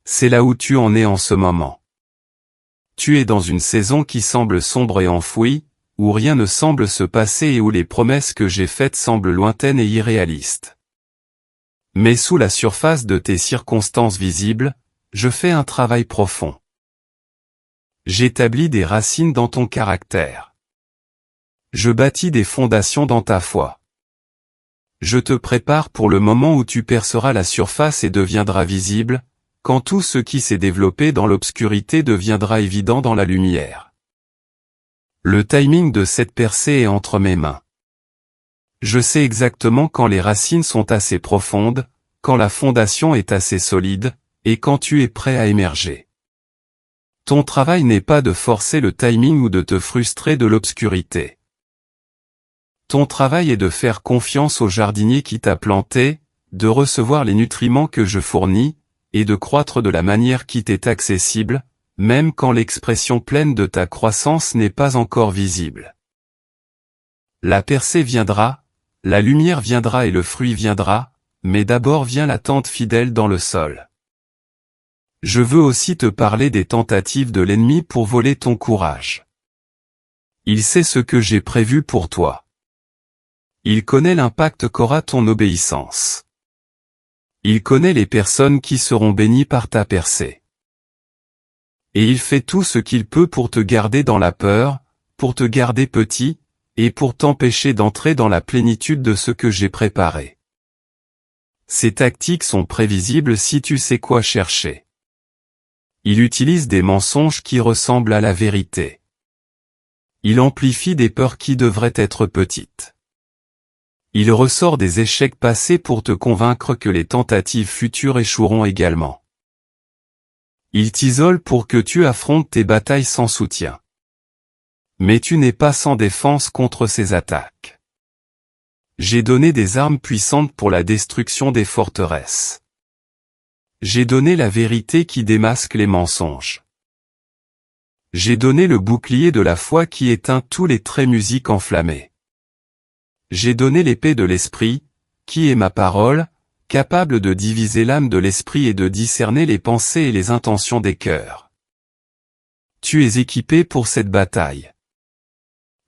C'est là où tu en es en ce moment. Tu es dans une saison qui semble sombre et enfouie, où rien ne semble se passer et où les promesses que j'ai faites semblent lointaines et irréalistes. Mais sous la surface de tes circonstances visibles, je fais un travail profond. J'établis des racines dans ton caractère. Je bâtis des fondations dans ta foi. Je te prépare pour le moment où tu perceras la surface et deviendras visible, quand tout ce qui s'est développé dans l'obscurité deviendra évident dans la lumière. Le timing de cette percée est entre mes mains. Je sais exactement quand les racines sont assez profondes, quand la fondation est assez solide, et quand tu es prêt à émerger. Ton travail n'est pas de forcer le timing ou de te frustrer de l'obscurité. Ton travail est de faire confiance au jardinier qui t'a planté, de recevoir les nutriments que je fournis, et de croître de la manière qui t'est accessible, même quand l'expression pleine de ta croissance n'est pas encore visible. La percée viendra, la lumière viendra et le fruit viendra, mais d'abord vient l'attente fidèle dans le sol. Je veux aussi te parler des tentatives de l'ennemi pour voler ton courage. Il sait ce que j'ai prévu pour toi. Il connaît l'impact qu'aura ton obéissance. Il connaît les personnes qui seront bénies par ta percée. Et il fait tout ce qu'il peut pour te garder dans la peur, pour te garder petit, et pour t'empêcher d'entrer dans la plénitude de ce que j'ai préparé. Ces tactiques sont prévisibles si tu sais quoi chercher. Il utilise des mensonges qui ressemblent à la vérité. Il amplifie des peurs qui devraient être petites. Il ressort des échecs passés pour te convaincre que les tentatives futures échoueront également. Il t'isole pour que tu affrontes tes batailles sans soutien. Mais tu n'es pas sans défense contre ces attaques. J'ai donné des armes puissantes pour la destruction des forteresses. J'ai donné la vérité qui démasque les mensonges. J'ai donné le bouclier de la foi qui éteint tous les trémusiques enflammés. J'ai donné l'épée de l'esprit, qui est ma parole, capable de diviser l'âme de l'esprit et de discerner les pensées et les intentions des cœurs. Tu es équipé pour cette bataille.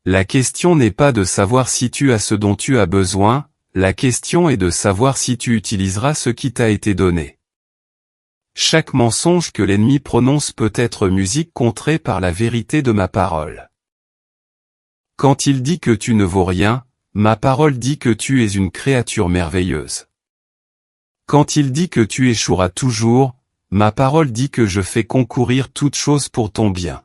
La question n'est pas de savoir si tu as ce dont tu as besoin, la question est de savoir si tu utiliseras ce qui t'a été donné. Chaque mensonge que l'ennemi prononce peut être musique contrée par la vérité de ma parole. Quand il dit que tu ne vaux rien, ma parole dit que tu es une créature merveilleuse. Quand il dit que tu échoueras toujours, ma parole dit que je fais concourir toutes choses pour ton bien.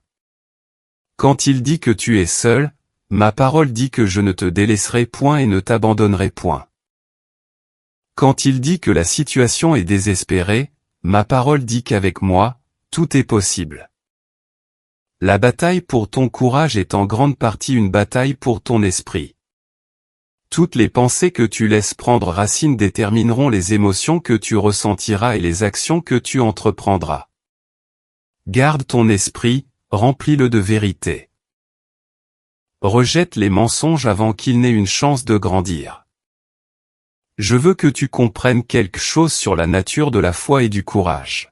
Quand il dit que tu es seul, ma parole dit que je ne te délaisserai point et ne t'abandonnerai point. Quand il dit que la situation est désespérée, ma parole dit qu'avec moi, tout est possible. La bataille pour ton courage est en grande partie une bataille pour ton esprit. Toutes les pensées que tu laisses prendre racine détermineront les émotions que tu ressentiras et les actions que tu entreprendras. Garde ton esprit, remplis-le de vérité. Rejette les mensonges avant qu'ils n'aient une chance de grandir. Je veux que tu comprennes quelque chose sur la nature de la foi et du courage.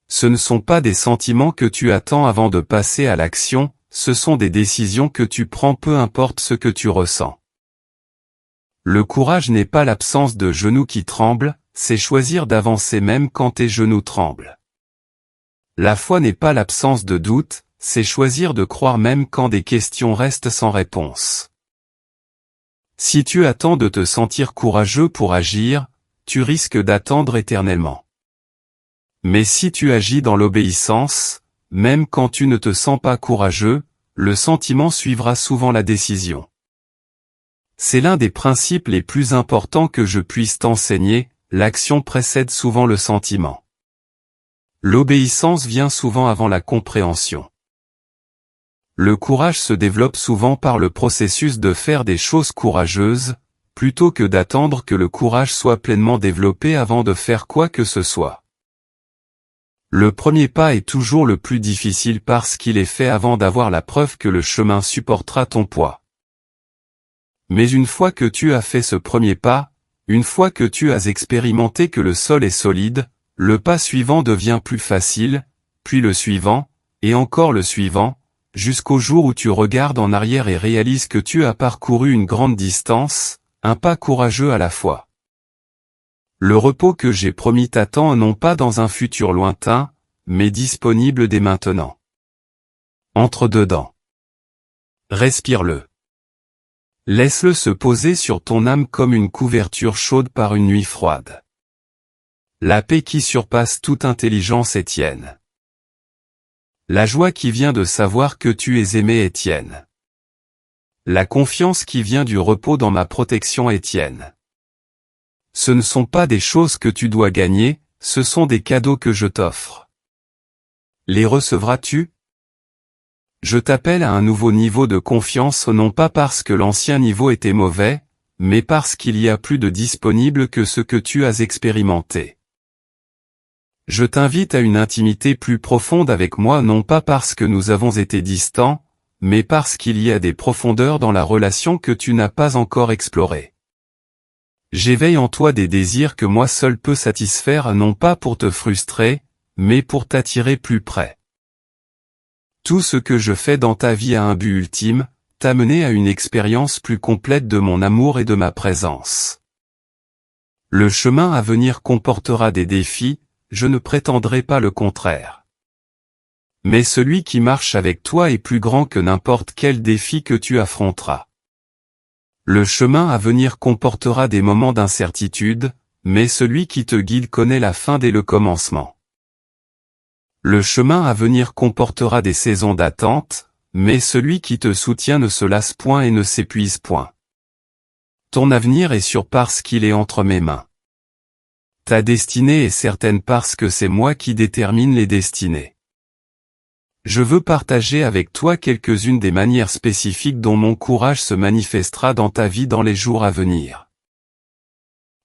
Ce ne sont pas des sentiments que tu attends avant de passer à l'action, ce sont des décisions que tu prends peu importe ce que tu ressens. Le courage n'est pas l'absence de genoux qui tremblent, c'est choisir d'avancer même quand tes genoux tremblent. La foi n'est pas l'absence de doute, c'est choisir de croire même quand des questions restent sans réponse. Si tu attends de te sentir courageux pour agir, tu risques d'attendre éternellement. Mais si tu agis dans l'obéissance, même quand tu ne te sens pas courageux, le sentiment suivra souvent la décision. C'est l'un des principes les plus importants que je puisse t'enseigner, l'action précède souvent le sentiment. L'obéissance vient souvent avant la compréhension. Le courage se développe souvent par le processus de faire des choses courageuses, plutôt que d'attendre que le courage soit pleinement développé avant de faire quoi que ce soit. Le premier pas est toujours le plus difficile parce qu'il est fait avant d'avoir la preuve que le chemin supportera ton poids. Mais une fois que tu as fait ce premier pas, une fois que tu as expérimenté que le sol est solide, le pas suivant devient plus facile, puis le suivant, et encore le suivant, jusqu'au jour où tu regardes en arrière et réalises que tu as parcouru une grande distance, un pas courageux à la fois. Le repos que j'ai promis t'attend non pas dans un futur lointain, mais disponible dès maintenant. Entre dedans. Respire-le. Laisse-le se poser sur ton âme comme une couverture chaude par une nuit froide. La paix qui surpasse toute intelligence est tienne. La joie qui vient de savoir que tu es aimé est tienne. La confiance qui vient du repos dans ma protection est tienne. Ce ne sont pas des choses que tu dois gagner, ce sont des cadeaux que je t'offre. Les recevras-tu? Je t'appelle à un nouveau niveau de confiance non pas parce que l'ancien niveau était mauvais, mais parce qu'il y a plus de disponible que ce que tu as expérimenté. Je t'invite à une intimité plus profonde avec moi non pas parce que nous avons été distants, mais parce qu'il y a des profondeurs dans la relation que tu n'as pas encore explorées. J'éveille en toi des désirs que moi seul peux satisfaire non pas pour te frustrer, mais pour t'attirer plus près. Tout ce que je fais dans ta vie a un but ultime, t'amener à une expérience plus complète de mon amour et de ma présence. Le chemin à venir comportera des défis, je ne prétendrai pas le contraire. Mais celui qui marche avec toi est plus grand que n'importe quel défi que tu affronteras. Le chemin à venir comportera des moments d'incertitude, mais celui qui te guide connaît la fin dès le commencement. Le chemin à venir comportera des saisons d'attente, mais celui qui te soutient ne se lasse point et ne s'épuise point. Ton avenir est sûr parce qu'il est entre mes mains. Ta destinée est certaine parce que c'est moi qui détermine les destinées. Je veux partager avec toi quelques-unes des manières spécifiques dont mon courage se manifestera dans ta vie dans les jours à venir.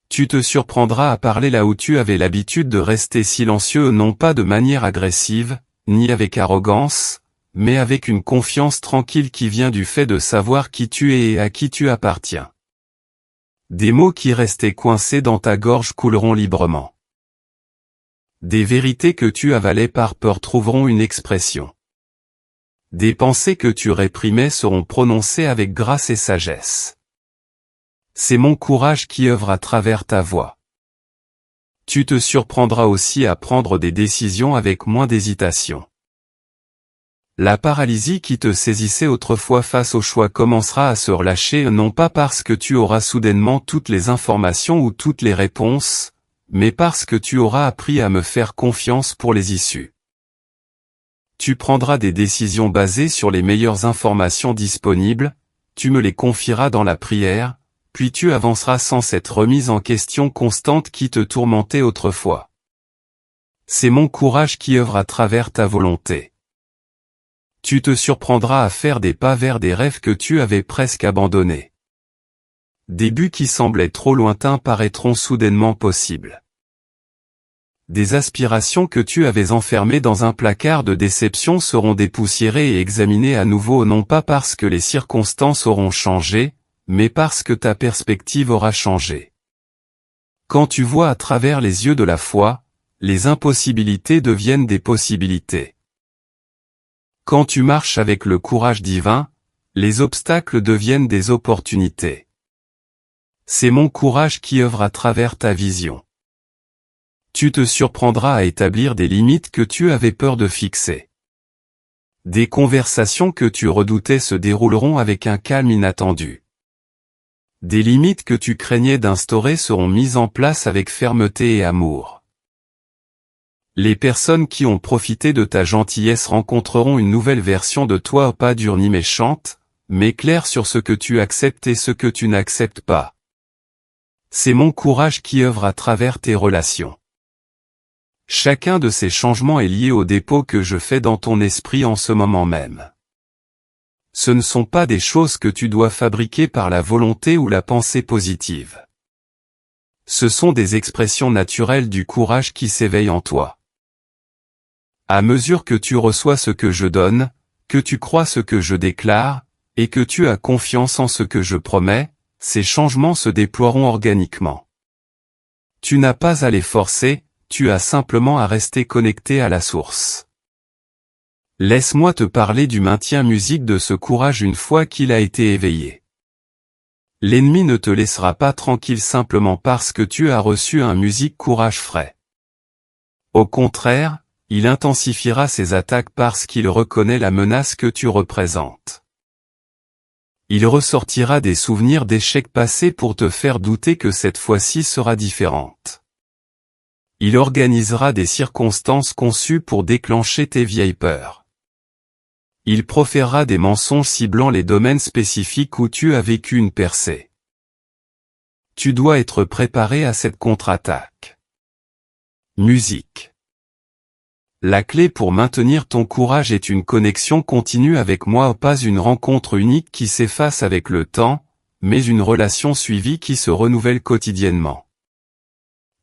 Tu te surprendras à parler là où tu avais l'habitude de rester silencieux non pas de manière agressive, ni avec arrogance, mais avec une confiance tranquille qui vient du fait de savoir qui tu es et à qui tu appartiens. Des mots qui restaient coincés dans ta gorge couleront librement. Des vérités que tu avalais par peur trouveront une expression. Des pensées que tu réprimais seront prononcées avec grâce et sagesse. C'est mon courage qui œuvre à travers ta voix. Tu te surprendras aussi à prendre des décisions avec moins d'hésitation. La paralysie qui te saisissait autrefois face au choix commencera à se relâcher non pas parce que tu auras soudainement toutes les informations ou toutes les réponses, mais parce que tu auras appris à me faire confiance pour les issues. Tu prendras des décisions basées sur les meilleures informations disponibles, tu me les confieras dans la prière, puis tu avanceras sans cette remise en question constante qui te tourmentait autrefois. C'est mon courage qui œuvre à travers ta volonté. Tu te surprendras à faire des pas vers des rêves que tu avais presque abandonnés. Des buts qui semblaient trop lointains paraîtront soudainement possibles. Des aspirations que tu avais enfermées dans un placard de déception seront dépoussiérées et examinées à nouveau non pas parce que les circonstances auront changé, mais parce que ta perspective aura changé. Quand tu vois à travers les yeux de la foi, les impossibilités deviennent des possibilités. Quand tu marches avec le courage divin, les obstacles deviennent des opportunités. C'est mon courage qui œuvre à travers ta vision. Tu te surprendras à établir des limites que tu avais peur de fixer. Des conversations que tu redoutais se dérouleront avec un calme inattendu. Des limites que tu craignais d'instaurer seront mises en place avec fermeté et amour. Les personnes qui ont profité de ta gentillesse rencontreront une nouvelle version de toi pas dure ni méchante, mais claire sur ce que tu acceptes et ce que tu n'acceptes pas. C'est mon courage qui œuvre à travers tes relations. Chacun de ces changements est lié au dépôt que je fais dans ton esprit en ce moment même. Ce ne sont pas des choses que tu dois fabriquer par la volonté ou la pensée positive. Ce sont des expressions naturelles du courage qui s'éveille en toi. À mesure que tu reçois ce que je donne, que tu crois ce que je déclare, et que tu as confiance en ce que je promets, ces changements se déploieront organiquement. Tu n'as pas à les forcer, tu as simplement à rester connecté à la source. Laisse-moi te parler du maintien musique de ce courage une fois qu'il a été éveillé. L'ennemi ne te laissera pas tranquille simplement parce que tu as reçu un musique courage frais. Au contraire, il intensifiera ses attaques parce qu'il reconnaît la menace que tu représentes. Il ressortira des souvenirs d'échecs passés pour te faire douter que cette fois-ci sera différente. Il organisera des circonstances conçues pour déclencher tes vieilles peurs. Il proférera des mensonges ciblant les domaines spécifiques où tu as vécu une percée. Tu dois être préparé à cette contre-attaque. Musique. La clé pour maintenir ton courage est une connexion continue avec moi, pas une rencontre unique qui s'efface avec le temps, mais une relation suivie qui se renouvelle quotidiennement.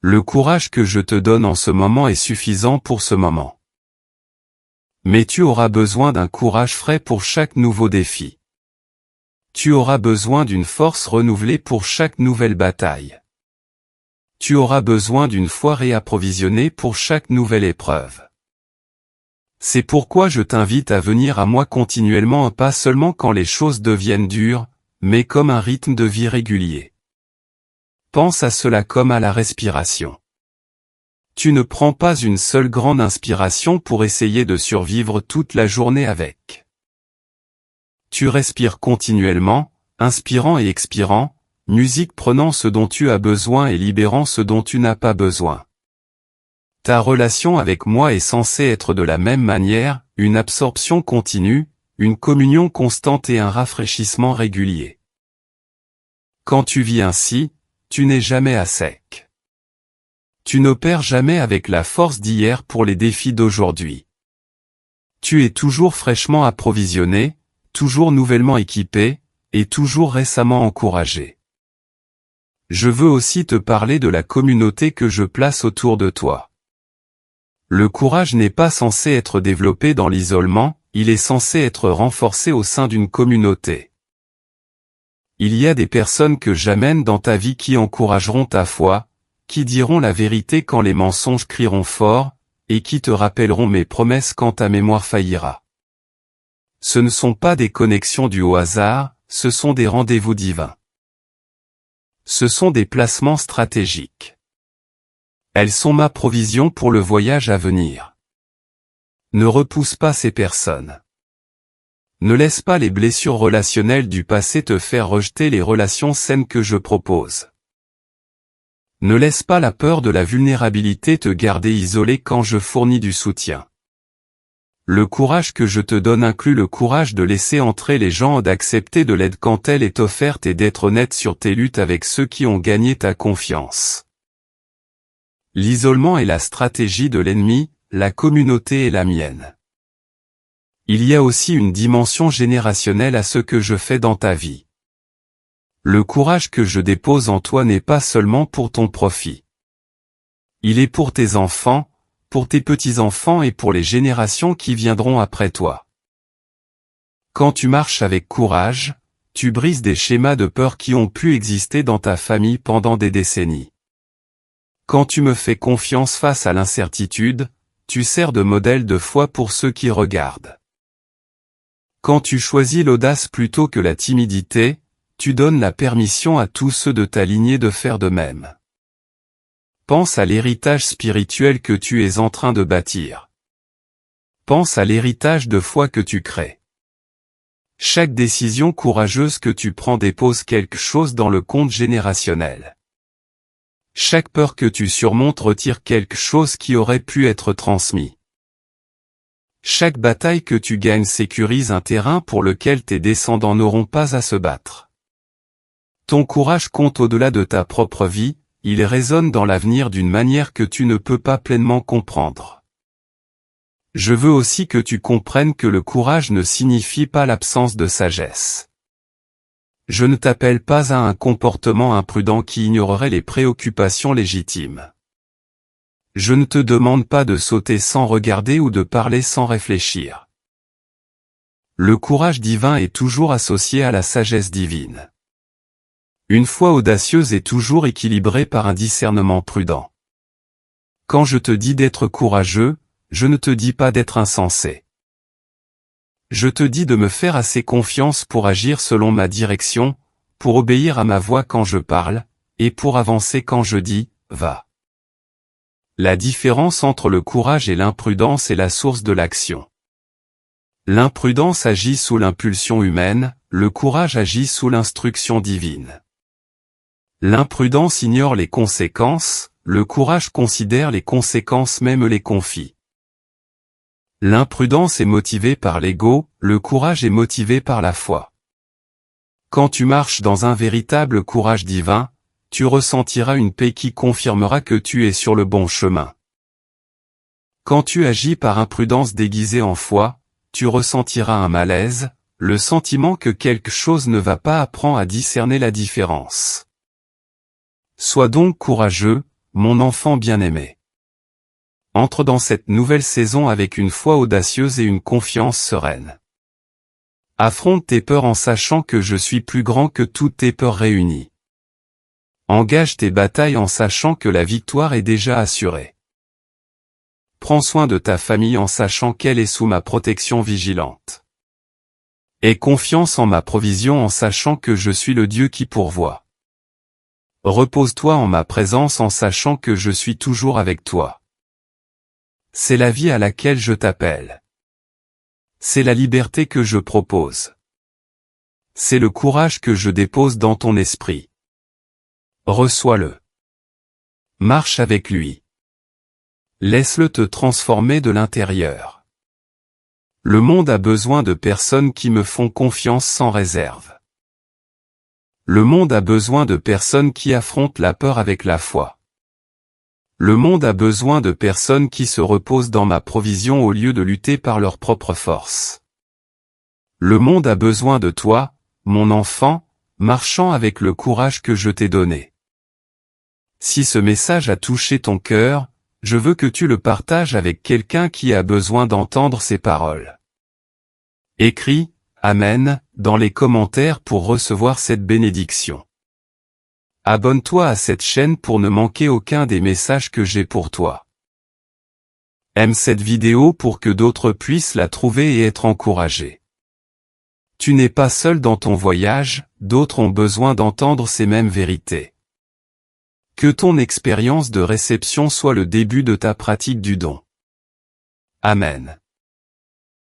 Le courage que je te donne en ce moment est suffisant pour ce moment. Mais tu auras besoin d'un courage frais pour chaque nouveau défi. Tu auras besoin d'une force renouvelée pour chaque nouvelle bataille. Tu auras besoin d'une foi réapprovisionnée pour chaque nouvelle épreuve. C'est pourquoi je t'invite à venir à moi continuellement, pas seulement quand les choses deviennent dures, mais comme un rythme de vie régulier. Pense à cela comme à la respiration. Tu ne prends pas une seule grande inspiration pour essayer de survivre toute la journée avec. Tu respires continuellement, inspirant et expirant, musique prenant ce dont tu as besoin et libérant ce dont tu n'as pas besoin. Ta relation avec moi est censée être de la même manière, une absorption continue, une communion constante et un rafraîchissement régulier. Quand tu vis ainsi, tu n'es jamais à sec. Tu n'opères jamais avec la force d'hier pour les défis d'aujourd'hui. Tu es toujours fraîchement approvisionné, toujours nouvellement équipé, et toujours récemment encouragé. Je veux aussi te parler de la communauté que je place autour de toi. Le courage n'est pas censé être développé dans l'isolement, il est censé être renforcé au sein d'une communauté. Il y a des personnes que j'amène dans ta vie qui encourageront ta foi, qui diront la vérité quand les mensonges crieront fort, et qui te rappelleront mes promesses quand ta mémoire faillira. Ce ne sont pas des connexions dues au hasard, ce sont des rendez-vous divins. Ce sont des placements stratégiques. Elles sont ma provision pour le voyage à venir. Ne repousse pas ces personnes. Ne laisse pas les blessures relationnelles du passé te faire rejeter les relations saines que je propose. Ne laisse pas la peur de la vulnérabilité te garder isolé quand je fournis du soutien. Le courage que je te donne inclut le courage de laisser entrer les gens, d'accepter de l'aide quand elle est offerte et d'être honnête sur tes luttes avec ceux qui ont gagné ta confiance. L'isolement est la stratégie de l'ennemi, la communauté est la mienne. Il y a aussi une dimension générationnelle à ce que je fais dans ta vie. Le courage que je dépose en toi n'est pas seulement pour ton profit. Il est pour tes enfants, pour tes petits-enfants et pour les générations qui viendront après toi. Quand tu marches avec courage, tu brises des schémas de peur qui ont pu exister dans ta famille pendant des décennies. Quand tu me fais confiance face à l'incertitude, tu sers de modèle de foi pour ceux qui regardent. Quand tu choisis l'audace plutôt que la timidité, tu donnes la permission à tous ceux de ta lignée de faire de même. Pense à l'héritage spirituel que tu es en train de bâtir. Pense à l'héritage de foi que tu crées. Chaque décision courageuse que tu prends dépose quelque chose dans le compte générationnel. Chaque peur que tu surmontes retire quelque chose qui aurait pu être transmis. Chaque bataille que tu gagnes sécurise un terrain pour lequel tes descendants n'auront pas à se battre. Ton courage compte au-delà de ta propre vie, il résonne dans l'avenir d'une manière que tu ne peux pas pleinement comprendre. Je veux aussi que tu comprennes que le courage ne signifie pas l'absence de sagesse. Je ne t'appelle pas à un comportement imprudent qui ignorerait les préoccupations légitimes. Je ne te demande pas de sauter sans regarder ou de parler sans réfléchir. Le courage divin est toujours associé à la sagesse divine. Une foi audacieuse est toujours équilibrée par un discernement prudent. Quand je te dis d'être courageux, je ne te dis pas d'être insensé. Je te dis de me faire assez confiance pour agir selon ma direction, pour obéir à ma voix quand je parle, et pour avancer quand je dis « va ». La différence entre le courage et l'imprudence est la source de l'action. L'imprudence agit sous l'impulsion humaine, le courage agit sous l'instruction divine. L'imprudence ignore les conséquences, le courage considère les conséquences même les confie. L'imprudence est motivée par l'ego, le courage est motivé par la foi. Quand tu marches dans un véritable courage divin, tu ressentiras une paix qui confirmera que tu es sur le bon chemin. Quand tu agis par imprudence déguisée en foi, tu ressentiras un malaise, le sentiment que quelque chose ne va pas. Apprends à discerner la différence. Sois donc courageux, mon enfant bien-aimé. Entre dans cette nouvelle saison avec une foi audacieuse et une confiance sereine. Affronte tes peurs en sachant que je suis plus grand que toutes tes peurs réunies. Engage tes batailles en sachant que la victoire est déjà assurée. Prends soin de ta famille en sachant qu'elle est sous ma protection vigilante. Aie confiance en ma provision en sachant que je suis le Dieu qui pourvoit. Repose-toi en ma présence en sachant que je suis toujours avec toi. C'est la vie à laquelle je t'appelle. C'est la liberté que je propose. C'est le courage que je dépose dans ton esprit. Reçois-le. Marche avec lui. Laisse-le te transformer de l'intérieur. Le monde a besoin de personnes qui me font confiance sans réserve. Le monde a besoin de personnes qui affrontent la peur avec la foi. Le monde a besoin de personnes qui se reposent dans ma provision au lieu de lutter par leur propre force. Le monde a besoin de toi, mon enfant, marchant avec le courage que je t'ai donné. Si ce message a touché ton cœur, je veux que tu le partages avec quelqu'un qui a besoin d'entendre ces paroles. Écris « Amen » dans les commentaires pour recevoir cette bénédiction. Abonne-toi à cette chaîne pour ne manquer aucun des messages que j'ai pour toi. Aime cette vidéo pour que d'autres puissent la trouver et être encouragés. Tu n'es pas seul dans ton voyage, d'autres ont besoin d'entendre ces mêmes vérités. Que ton expérience de réception soit le début de ta pratique du don. Amen.